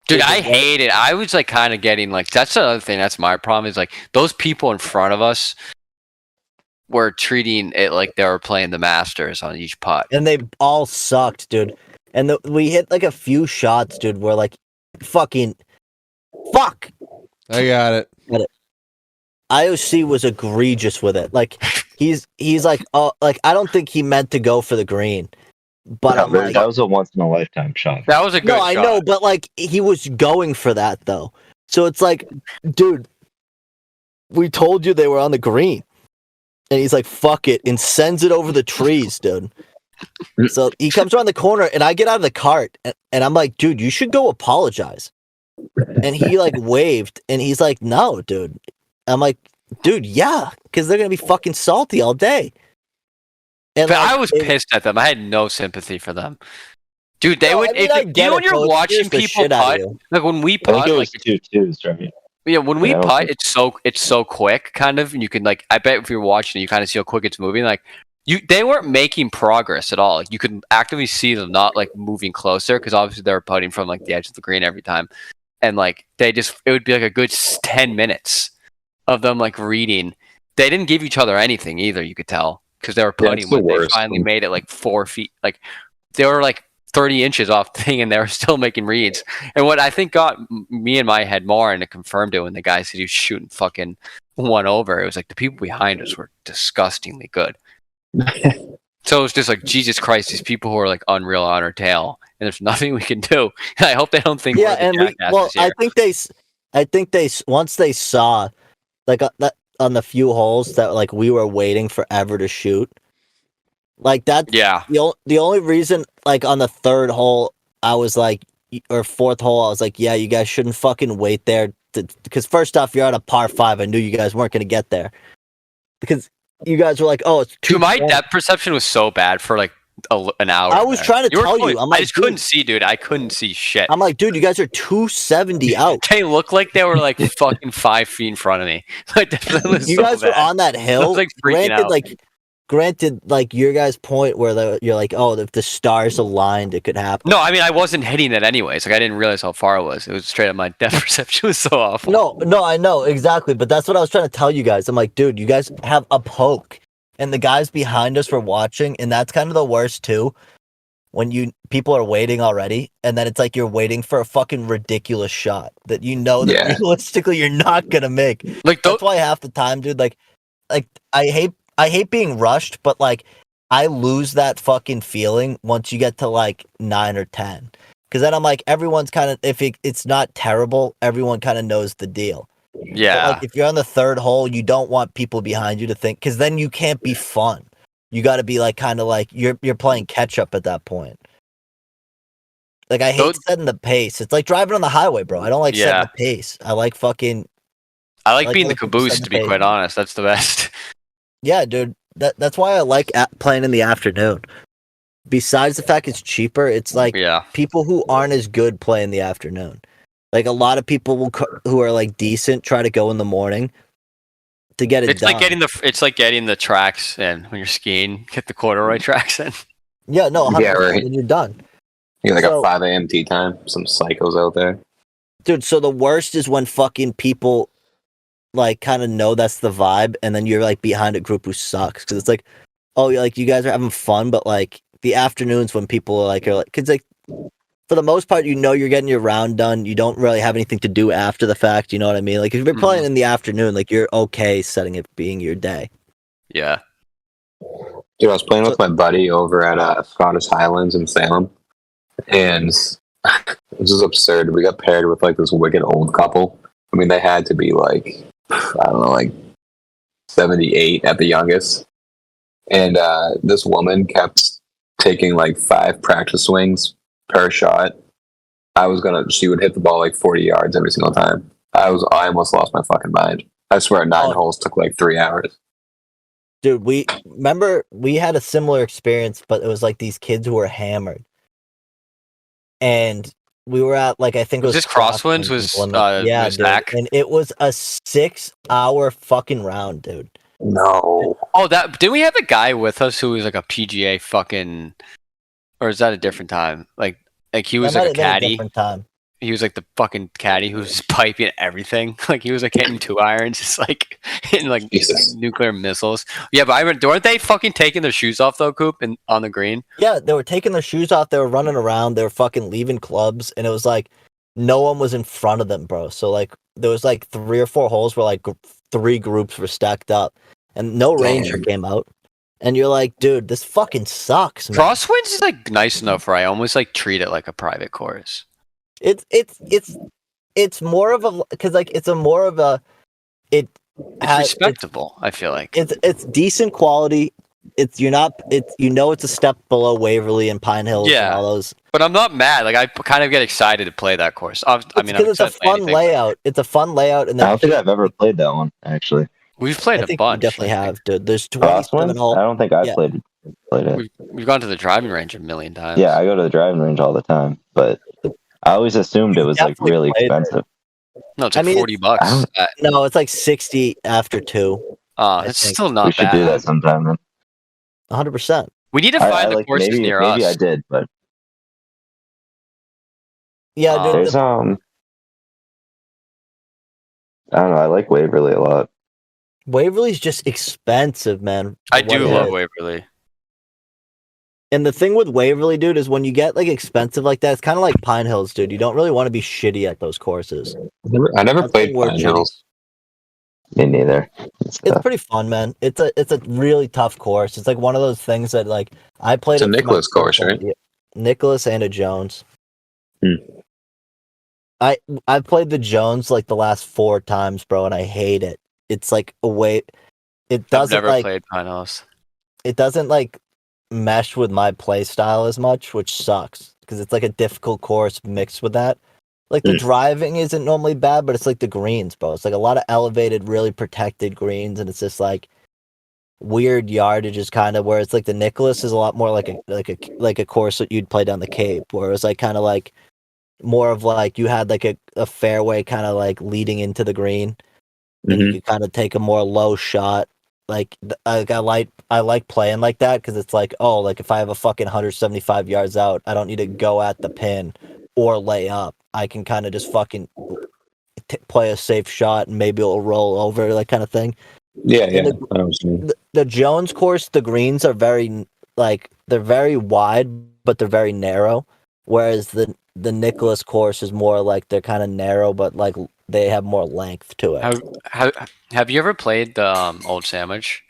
Dude, I hate it. I was like kind of getting like that's the other thing. That's my problem is like those people in front of us were treating it like they were playing the Masters on each putt, and they all sucked, dude. And we hit like a few shots, dude. Where like, fucking, fuck. I got it. IOC was egregious with it. Like he's like, oh, like I don't think he meant to go for the green, but I'm like, that was a once in a lifetime shot. that was a good no, shot. I know, but like he was going for that though. So it's like, dude, we told you they were on the green, and he's like, fuck it, and sends it over the trees, dude. So he comes around the corner, and I get out of the cart, and I'm like, dude, you should go apologize. And he like waved, and he's like, no, dude. I'm like, dude, yeah, because they're gonna be fucking salty all day. And But like, I was pissed at them. I had no sympathy for them. Dude, they No, would. I mean, if I you get know, when it, you're bro. It watching scares the people shit out of putt, you. like when we I think putt, it like was 2-2s, right? yeah, when we You know? putt, it's so quick, kind of, and you can like. I bet if you're watching, you kind of see how quick it's moving. Like they weren't making progress at all. Like, you could actively see them not like moving closer because obviously they were putting from like the edge of the green every time, and like it would be like a good 10 minutes of them like reading. They didn't give each other anything either. You could tell because they were putting when they finally made it like 4 feet. Like they were like 30 inches off the thing, and they were still making reads. And what I think got me in my head more, and it confirmed it when the guy said he was shooting fucking one over, it was like the people behind us were disgustingly good. So it was just like, Jesus Christ, these people who are like unreal on our tail, and there's nothing we can do. I hope they don't think we're the jackasses here. I think they once they saw like that on the few holes that like we were waiting forever to shoot. Like that, Yeah. The only reason, like on the third hole, I was like, or fourth hole, I was like, yeah, you guys shouldn't fucking wait there. Because first off, you're on a par 5. I knew you guys weren't gonna get there because you guys were like, oh, it's too. Dude, my depth perception was so bad for like an hour. I was trying to tell you. I'm like, I just couldn't see, dude. I couldn't see shit. I'm like, dude, you guys are 270 out. They looked like they were like fucking 5 feet in front of me. Like you guys were on that hill. Like freaking out. Granted, like your guys' point where you're like, oh, if the stars aligned, it could happen. No, I mean, I wasn't hitting it anyways. Like I didn't realize how far it was. It was straight up my depth perception was so awful. No, I know exactly, but that's what I was trying to tell you guys. I'm like, dude, you guys have a poke, and the guys behind us were watching, and that's kind of the worst too. When people are waiting already, and then it's like you're waiting for a fucking ridiculous shot that you know that realistically you're not gonna make. Like that's why half the time, dude, like I hate being rushed, but like I lose that fucking feeling once you get to like 9 or 10. Because then I'm like, everyone's kind of, if it's not terrible, everyone kind of knows the deal. Yeah. But like if you're on the third hole, you don't want people behind you to think, because then you can't be fun. You got to be like kind of like you're playing catch up at that point. Like I hate setting the pace. It's like driving on the highway, bro. I don't like setting the pace. I like fucking. I like being the caboose, to be quite honest. That's the best. Yeah, dude. That's why I like playing in the afternoon. Besides the fact it's cheaper, it's like people who aren't as good play in the afternoon. Like a lot of people who are like decent try to go in the morning to get it done. It's like getting the tracks in when you're skiing. Get the corduroy tracks in. Yeah, no, 100%, yeah, right. and you're done. You're like a 5 a.m. tea time. Some psychos out there, dude. So the worst is when fucking people like kind of know that's the vibe, and then you're like behind a group who sucks because it's like, oh, like you guys are having fun, but like the afternoons when people are like, because like for the most part, you know, you're getting your round done. You don't really have anything to do after the fact. You know what I mean? Like if you're playing in the afternoon, like you're okay setting it being your day. Yeah. Dude, I was playing with my buddy over at Scottish Highlands in Salem, and this is absurd. We got paired with like this wicked old couple. I mean, they had to be like, I don't know, like 78 at the youngest. And this woman kept taking like 5 practice swings per shot. She would hit the ball like 40 yards every single time. I almost lost my fucking mind. I swear 9 holes took like 3 hours. Dude, we had a similar experience, but it was like these kids who were hammered. And We were at like I think it Was was this Crosswinds? Was yeah, was dude, Zach? and it was a 6-hour fucking round, dude. No. Oh, didn't we have a guy with us who was like a PGA fucking, or is that a different time? Like he was That like a might have been a caddy. different time. He was like the fucking caddy who was piping everything. Like he was like hitting 2-irons, just like hitting like Jesus. nuclear missiles. Yeah, but I remember, weren't they fucking taking their shoes off though, Coop, and on the green? Yeah, they were taking their shoes off. They were running around. They were fucking leaving clubs, and it was like no one was in front of them, bro. So like there was like 3 or 4 holes where like 3 groups were stacked up, and no ranger came out. And you're like, dude, this fucking sucks, man. Crosswinds is like nice enough where I almost like treat it like a private course. It's more of a because like it's a more of a It's respectable. I feel like it's decent quality. It's it's a step below Waverly and Pine Hills and all those. But I'm not mad. Like I kind of get excited to play that course. I mean, it's a fun layout. It's a fun layout, and I don't think I've ever played that one actually. We've played I think a bunch. You definitely have, dude. There's Crosswinds? 27 holes. I don't think I've played it. We've gone to the driving range a million times. Yeah, I go to the driving range all the time, but I always assumed it was like really expensive. No, it's like $40. No, it's like 60 after 2. It's still not bad. We should do that sometime then. 100%. We need to find the courses near us. Maybe I did, but yeah, dude. There's I don't know. I like Waverly a lot. Waverly's just expensive, man. I do love Waverly. And the thing with Waverly, dude, is when you get like expensive like that, it's kind of like Pine Hills, dude. You don't really want to be shitty at those courses. I never played Pine Hills. Me neither. It's pretty fun, man. It's a really tough course. It's like one of those things that like I played. It's a Nicholas course, right? Nicholas and a Jones. Hmm. I played the Jones like the last 4 times, bro, and I hate it. It's like a way. It doesn't I've never like played Pine Hills. It doesn't like mesh with my play style as much, which sucks because it's like a difficult course mixed with that. Like the driving isn't normally bad, but it's like the greens, bro. It's like a lot of elevated, really protected greens, and it's just like weird yardages, kind of. Where it's like the Nicholas is a lot more like a course that you'd play down the Cape, where it was like kind of like more of like you had like a fairway kind of like leading into the green, and you could kind of take a more low shot. Like I like playing like that because it's like, oh, like if I have a fucking 175 yards out, I don't need to go at the pin or lay up. I can kind of just fucking play a safe shot and maybe it'll roll over, that kind of thing. Yeah. The Jones course, the greens are very like they're very wide, but they're very narrow. Whereas the Nicholas course is more like they're kind of narrow, but like they have more length to it. Have you ever played the Old Sandwich?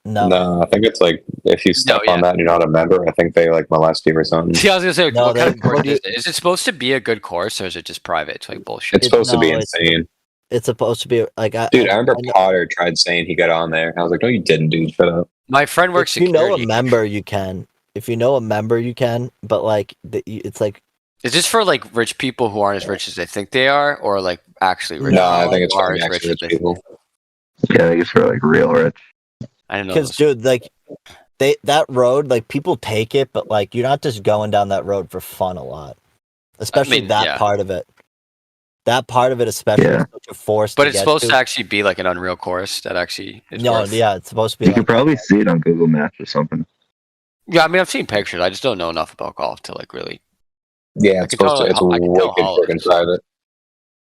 No, I think it's like if you step on that and you're not a member, I think they like molest you or something. See, I was gonna say, what kind of course is it? Is it supposed to be a good course or is it just private? It's like bullshit. It's supposed to be insane. It's supposed to be like I remember Potter tried saying he got on there. I was like, no, you didn't, dude. Shut up. My friend works security. If you know a member, you can. If you know a member, you can. But like, it's like. Is this for like rich people who aren't as rich as they think they are, or like actually rich? No, I think it's for actually rich people. Yeah, I think it's for like real rich. I don't know. Because, dude, like that road, like people take it, but like you're not just going down that road for fun a lot, especially part of it. That part of it, especially, is such a force. But it's supposed to actually be like an unreal course that actually is it's supposed to be. You can probably see it on Google Maps or something. Yeah, I mean, I've seen pictures. I just don't know enough about golf to like really. Yeah, it's supposed to. It's wicked freaking private.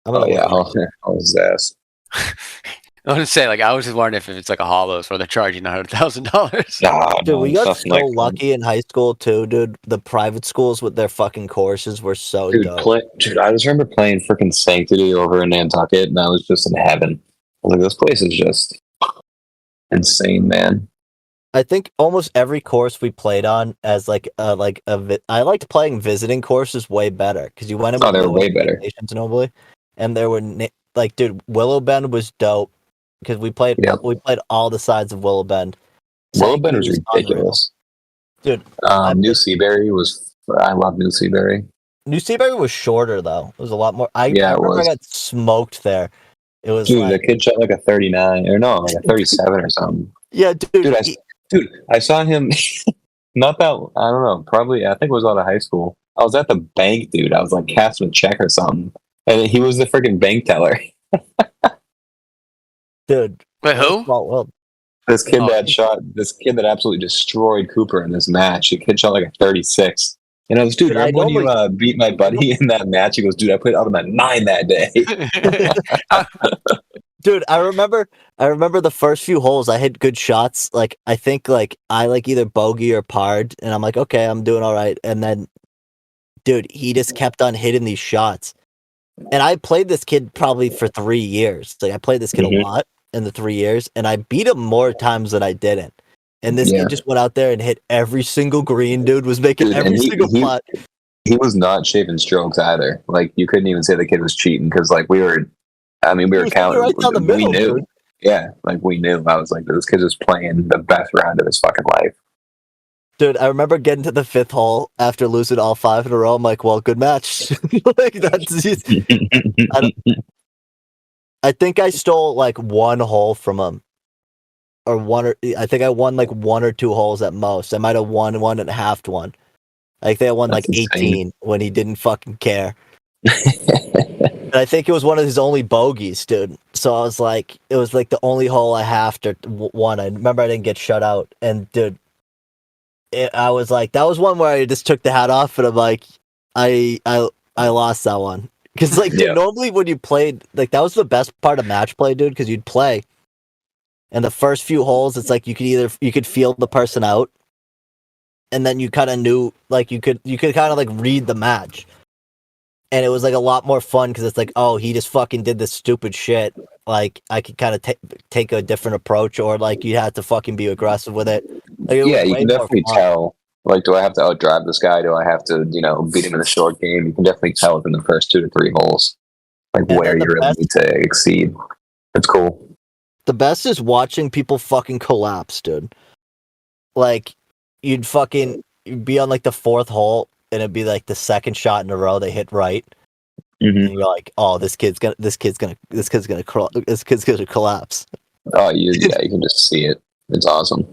I'll his ass. I was gonna say, like, I was just wondering if it's like a Hollows where they're charging $100,000. Dude, we got so lucky in high school too, dude. The private schools with their fucking courses were so dope. Dude, I just remember playing freaking Sanctity over in Nantucket, and I was just in heaven. I was like, this place is just insane, man. I think almost every course we played on as I liked playing visiting courses way better because you went in. Oh, they were way better. Normally, and there were like, dude, Willow Bend was dope because we played all the sides of Willow Bend. Willow Bend was ridiculous, dude. New Seabury was. I love New Seabury. New Seabury was shorter though. It was a lot more. I remember I got smoked there. It was the kid shot like a 39 or no, like a 37 or something. Yeah, dude. Dude, I saw him. Not that I don't know. Probably I think it was out of high school. I was at the bank, dude. I was like casting a check or something, and he was the freaking bank teller. Dude. Wait, who? Small world. This kid Oh. this kid that absolutely destroyed Cooper in this match. The kid shot like a 36. And I was, dude, Dude, I remember when you beat my buddy in that match? He goes, dude, I played out of my 9 that day. Dude, I remember the first few holes I hit good shots. Like I think like I like either bogey or parred, and I'm like, okay, I'm doing all right. And then, dude, he just kept on hitting these shots. And I played this kid probably for 3 years. Like I played this kid a lot in the 3 years, and I beat him more times than I didn't. And this kid just went out there and hit every single green, dude. Was making every single putt. He was not shaving strokes either. Like you couldn't even say the kid was cheating because like we were counting. Right down the middle, we knew. Dude. Yeah, like we knew. I was like, this kid is playing the best round of his fucking life. Dude, I remember getting to the 5th hole after losing all 5 in a row. I'm like, well, good match. Like that's just, I think I stole like 1 hole from him. I think I won like 1 or 2 holes at most. I might have won 1 and a half one. I think I won That's like 18 insane. when he didn't fucking care. And I think it was one of his only bogeys, dude. So I was like, it was like the only hole I have to won. I remember I didn't get shut out. And dude, I was like, that was one where I just took the hat off, and I'm like, I lost that one. Because like dude, normally when you played, like that was the best part of match play, dude. Because you'd play, and the first few holes, it's like you could feel the person out, and then you kind of knew, like you could kind of like read the match, and it was like a lot more fun because it's like, oh, he just fucking did this stupid shit. Like I could kind of take a different approach, or like you had to fucking be aggressive with it. Like, Yeah, you can definitely tell. Like, do I have to outdrive this guy? Do I have to, beat him in the short game? You can definitely tell within the first 2 to 3 holes, like And where you really need to exceed. It's cool. The best is watching people fucking collapse, dude. Like, you'd be on like the 4th hole, and it'd be like the 2nd shot in a row they hit right, and you're like, oh, this kid's gonna collapse. Oh, you can just see it. It's awesome.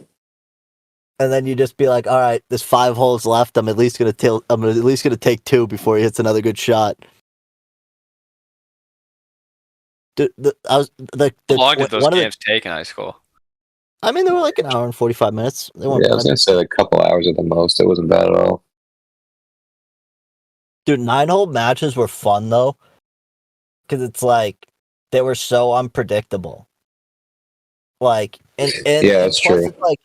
And then you just be like, all right, there's 5 holes left. I'm at least gonna take 2 before he hits another good shot. Dude, how long did those games take in high school? I mean, they were like an hour and 45 minutes. They weren't I was gonna say like a couple hours at the most. It wasn't bad at all. Dude, 9-hole matches were fun though, because it's like they were so unpredictable. Like, and yeah, that's true. It's like,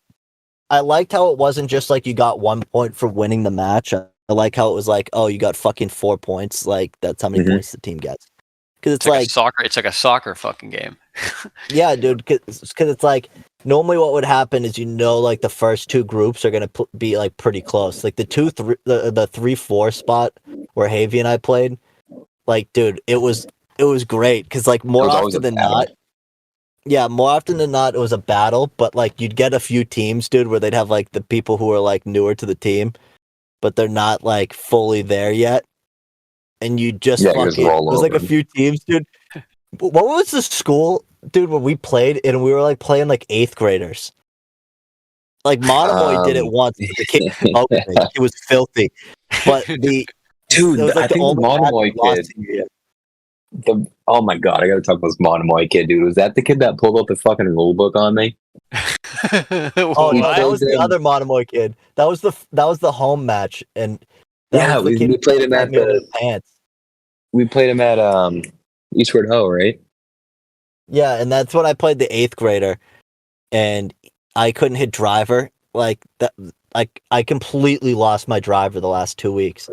I liked how it wasn't just like you got 1 point for winning the match. I like how it was like, oh, you got fucking 4 points. Like that's how many points the team gets. Because it's like soccer. It's like a soccer fucking game. Yeah, dude. Because it's like normally what would happen is like the first 2 groups are gonna be like pretty close. Like the 3-4 spot where Havey and I played. Like, dude, it was great because like more often than not. Yeah, more often than not, it was a battle, but like you'd get a few teams, dude, where they'd have like the people who are like newer to the team, but they're not like fully there yet, and you just fucking. There's like a few teams, dude. What was the school, dude, when we played and we were like playing like 8th graders? Like Monomoy did it once. The kid, it was filthy, but the dude, I think the Monomoy kid. Oh my god, I gotta talk about this Monomoy kid, dude. Was that the kid that pulled up the fucking rule book on me? Oh no, that was the other Monomoy kid. That was the home match, and we played him at the pants. We played him at Eastward Ho, right? Yeah, and that's when I played the 8th grader, and I couldn't hit driver like that. I completely lost my driver the last 2 weeks.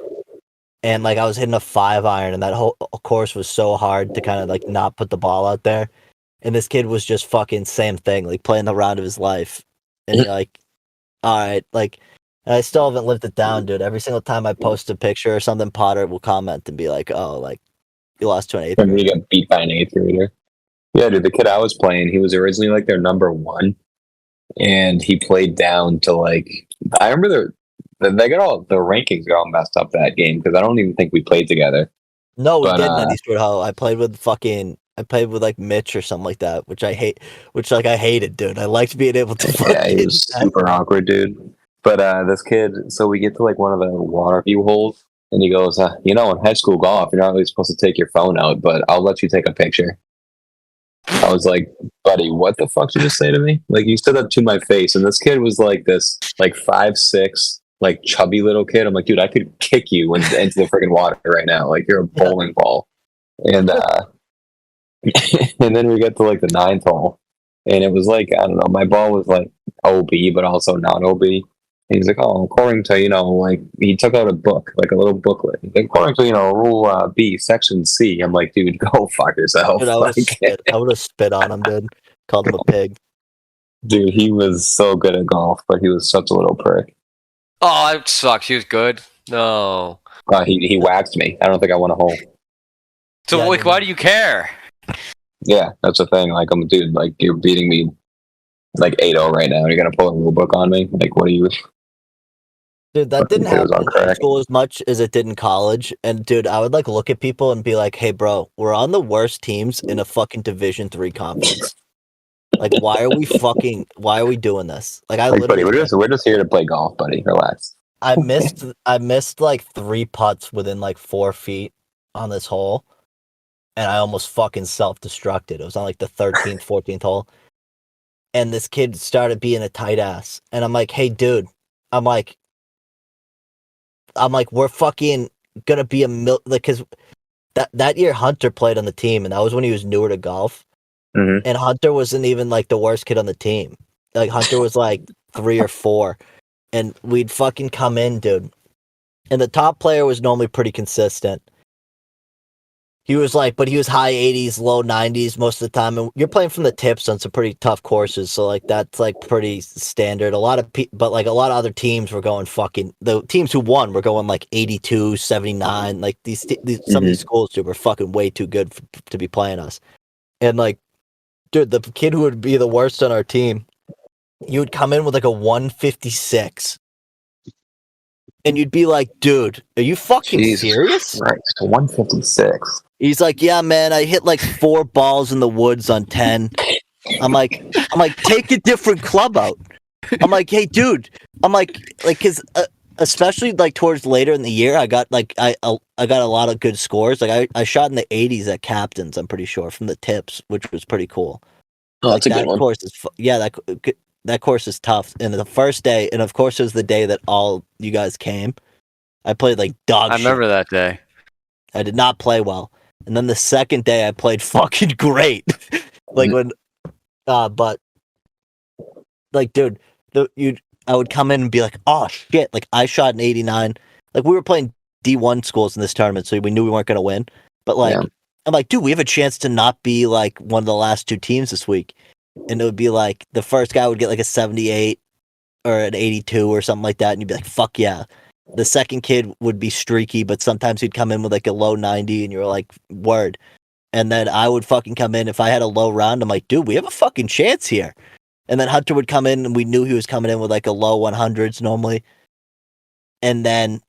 And like I was hitting a 5-iron, and that whole course was so hard to kind of like not put the ball out there. And this kid was just fucking same thing, like playing the round of his life. And you're like, all right, like, and I still haven't lived it down, dude. Every single time I post a picture or something, Potter will comment and be like, oh, like you lost to an 8th grader. Remember you got beat by an 8th grader? Yeah, dude. The kid I was playing, he was originally like their number 1, and he played down to like I remember the rankings got all messed up that game because I don't even think we played together. No, we didn't at Eastwood Ho. I played with like Mitch or something like that, which I hated, dude. I liked being able to he was super awkward, dude. But this kid, so we get to like one of the water view holes, And he goes, in high school golf, you're not really supposed to take your phone out, but I'll let you take a picture. I was like, buddy, what the fuck did you just say to me? Like, you said that to my face. And this kid was like this, like 5'6", like chubby little kid. I'm like, dude, I could kick you into the freaking water right now. Like, you're a bowling ball. And and then we get to like the 9th hole. And it was like, I don't know, my ball was like OB, but also not OB. And he's like, oh, according to, like, he took out a book, like a little booklet. He's like, according to, Rule B, Section C. I'm like, dude, go fuck yourself. Dude, I would have spit on him, dude. Called him a pig. Dude, he was so good at golf, but he was such a little prick. Oh, that sucks. He was good. No. He waxed me. I don't think I won a hole. So, Yeah, why do you care? Yeah, that's the thing. Like, I'm a dude. Like, you're beating me like 8-0 right now. You're gonna pull a rule book on me? Like, what are you? Dude, that didn't happen in high school as much as it did in college. And dude, I would like look at people and be like, "Hey, bro, we're on the worst teams in a fucking Division III conference. Like, why are we doing this? Like, buddy, we're just here to play golf, buddy. Relax." I missed like 3 putts within like 4 feet on this hole, and I almost fucking self-destructed. It was on like the 13th, 14th hole, and this kid started being a tight ass, and I'm like, "Hey, dude," I'm like, we're fucking gonna be because that year Hunter played on the team, and that was when he was newer to golf. Mm-hmm. And Hunter wasn't even like the worst kid on the team. Like Hunter was like 3 or 4, and we'd fucking come in, dude. And the top player was normally pretty consistent. He was high 80s, low 90s most of the time. And you're playing from the tips on some pretty tough courses, so like that's like pretty standard. A lot of other teams were going the teams who won were going like 82, 79. Like some of these schools, dude, were fucking way too good to be playing us. And like, dude, the kid who would be the worst on our team, you would come in with like a 156. And you'd be like, dude, are you fucking serious? Right, 156. He's like, yeah, man, I hit like 4 balls in the woods on 10. I'm like, take a different club out. I'm like, hey, dude. I'm like, cause especially like towards later in the year, I got like I got a lot of good scores. Like I shot in the 80s at captains. I'm pretty sure from the tips, which was pretty cool. Oh, like, that's a good one. Course is that course is tough. And the first day, and of course it was the day that all you guys came. I played like dog shit. I remember that day. I did not play well. And then the second day I played fucking great. Like when but like dude, I would come in and be like, "Oh shit, like I shot an 89." Like we were playing D1 schools in this tournament, so we knew we weren't going to win. But like I'm like, "Dude, we have a chance to not be like one of the last 2 teams this week." And it would be like the first guy would get like a 78 or an 82 or something like that, and you'd be like, "Fuck yeah." The second kid would be streaky, but sometimes he'd come in with like a low 90, and you were like, "Word." And then I would fucking come in if I had a low round. I'm like, "Dude, we have a fucking chance here." And then Hunter would come in, and we knew he was coming in with like a low 100s normally. And then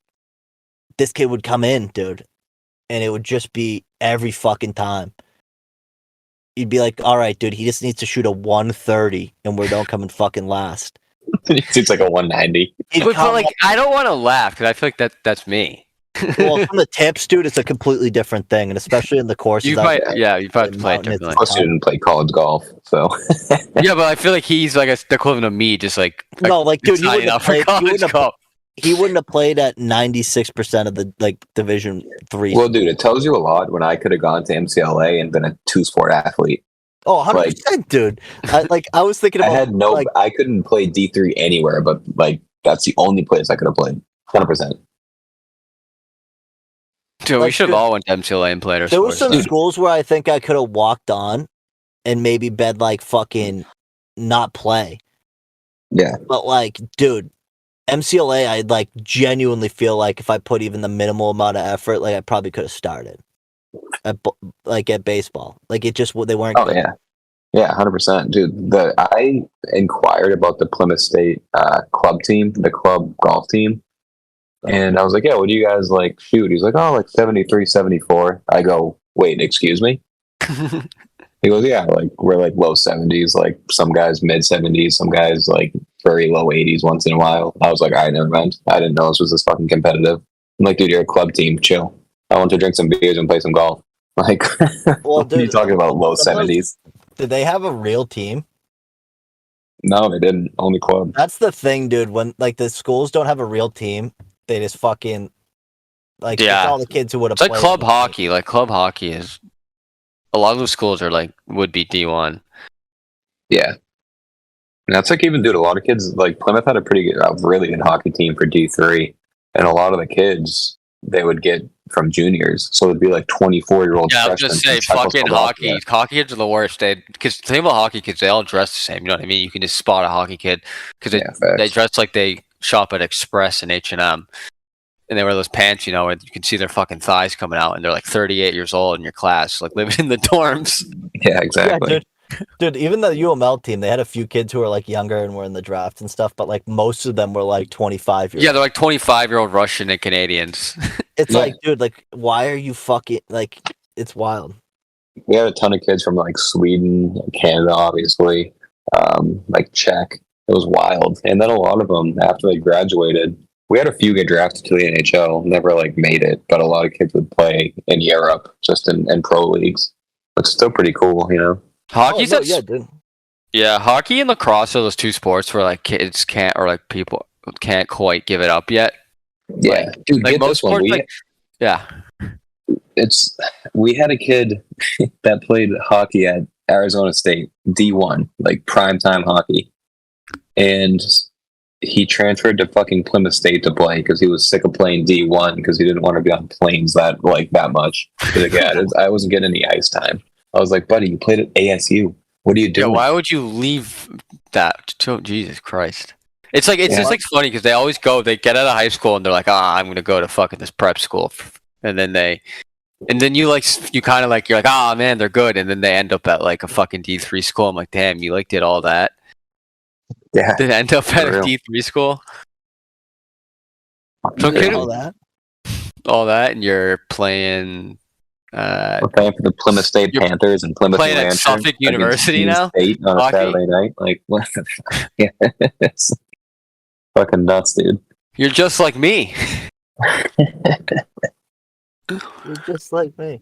this kid would come in, dude, and it would just be every fucking time. You'd be like, all right, dude, he just needs to shoot a 130, and we don't come in fucking last. It seems like a 190. But like, I don't want to laugh because I feel like that's me. Well, from the tips, dude, it's a completely different thing, and especially in the courses. You probably play it differently. Plus, you didn't play college golf, so. Yeah, but I feel like he's like the equivalent of me, just like no, like dude, he wouldn't have played at 96% of the like Division III. Well, dude, it tells you a lot. When I could have gone to MCLA and been a 2-sport athlete. Oh, 100%, dude. I was thinking about. I couldn't play D3 anywhere, but like that's the only place I could have played. 100%. Dude, we should have all went to MCLA and played our There sports. were some schools where I think I could have walked on and maybe been like fucking not play. Yeah. But like, dude, MCLA, I like genuinely feel like if I put even the minimal amount of effort, like I probably could have started at baseball. Like it just, they weren't. Oh, yeah. Yeah, 100%. Dude, I inquired about the Plymouth State club team, the club golf team. And I was like, yeah, what do you guys like shoot? He's like, oh, like 73, 74. I go, wait, excuse me? He goes, yeah, like we're like low 70s, like some guys mid 70s, some guys like very low 80s once in a while. I was like, all right, never mind. I didn't know this was this fucking competitive. I'm like, dude, you're a club team. Chill. I want to drink some beers and play some golf. Like, Well, what are you dude, talking about? Low some of those- 70s? Did they have a real team? No, they didn't. Only club. That's the thing, dude. When like the schools don't have a real team, they just fucking like it's Yeah. all the kids who would have It's like played. club hockey. Like club hockey is a lot of those schools are like would be D1. Yeah. And that's like even, dude, a lot of kids, like Plymouth had a really good hockey team for D3. And a lot of the kids, they would get from juniors. So it'd be like 24-year-old Yeah, I was freshmen. just say from fucking hockey. Czechoslovakia. Hockey kids are the worst. Because the thing about hockey kids, they all dress the same. You know what I mean? You can just spot a hockey kid because Yeah, they facts. dress like they shop at Express and H&M. And they wear those pants, you know, and you can see their fucking thighs coming out, and they're like 38 years old in your class, like living in the dorms. Yeah, exactly. Yeah, dude, even the UML team, they had a few kids who were like younger and were in the draft and stuff, but like most of them were like 25 years Yeah, old. they're like 25-year-old Russian and Canadians. It's Yeah. like, dude, like why are you fucking like it's wild. We had a ton of kids from like Sweden, Canada, obviously, like Czech. It was wild. And then a lot of them, after they graduated, we had a few get drafted to the NHL, never like made it, but a lot of kids would play in Europe, just in pro leagues. It's still pretty cool, you know? Hockey's Oh, no, yeah, dude. Yeah, hockey and lacrosse are those two sports where like kids can't or like people can't quite give it up yet. Yeah. Dude, Like get most this one. sports, like yeah. We had a kid that played hockey at Arizona State, D1, like primetime hockey. And he transferred to fucking Plymouth State to play because he was sick of playing D1 because he didn't want to be on planes that much. Like, yeah, I wasn't getting any ice time. I was like, buddy, you played at ASU. What are you Yeah, doing? why would you leave that? Jesus Christ! It's like just like funny because they always go. They get out of high school and they're like, I'm gonna go to fucking this prep school, and then you kind of like you're like, man, they're good, and then they end up at like a fucking D3 school. I'm like, damn, you like did all that. Yeah. Then end up at a real. D3 school. So Yeah. all that, and you're playing. We're playing for the Plymouth State You're Panthers and Plymouth playing New at Hampshire Suffolk against University Keene now? State on Hockey? a Saturday night. Like, what the fuck? Yeah, it's fucking nuts, dude. You're just like me. You're just like me.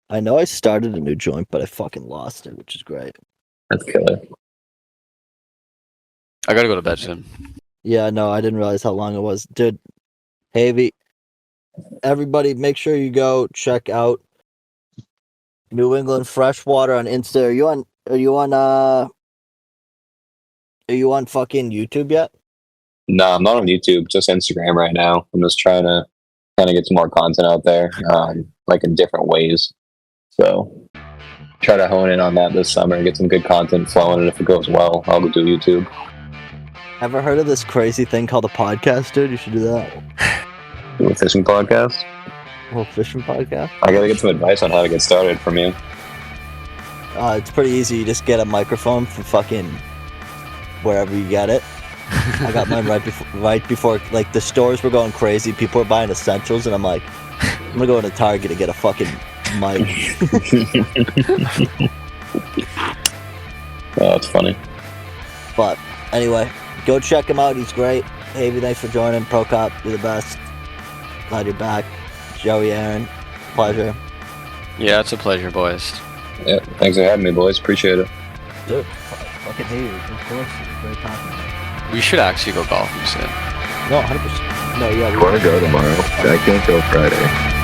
I know I started a new joint, but I fucking lost it, which is great. That's killer. I gotta go to bed soon. Yeah, no, I didn't realize how long it was. Dude, Havey, everybody make sure you go check out New England Freshwater on Insta. Are you on fucking YouTube yet? No, I'm not on YouTube, just Instagram right now. I'm just trying to kind of get some more content out there, like in different ways. So try to hone in on that this summer and get some good content flowing. And if it goes well, I'll go do YouTube. Ever heard of this crazy thing called a podcast, dude? You should do that. Do a fishing podcast. A little fishing podcast. I gotta get some advice on how to get started from you. It's pretty easy. You just get a microphone from fucking wherever you get it. I got mine right before like the stores were going crazy. People were buying essentials, and I'm like, I'm gonna go into Target and get a fucking mic. Oh, that's funny. But anyway, go check him out. He's great. Havey, thanks for joining. Procop, you're the best. Glad you're back. Joey, Aaron, pleasure. Yeah, it's a pleasure, boys. Yeah, thanks for having me, boys. Appreciate it. Dude, fucking Havey, of course. It's great talking to you. We should actually go golfing soon. No, 100%. No, yeah. I want to go tomorrow. I can't go Friday.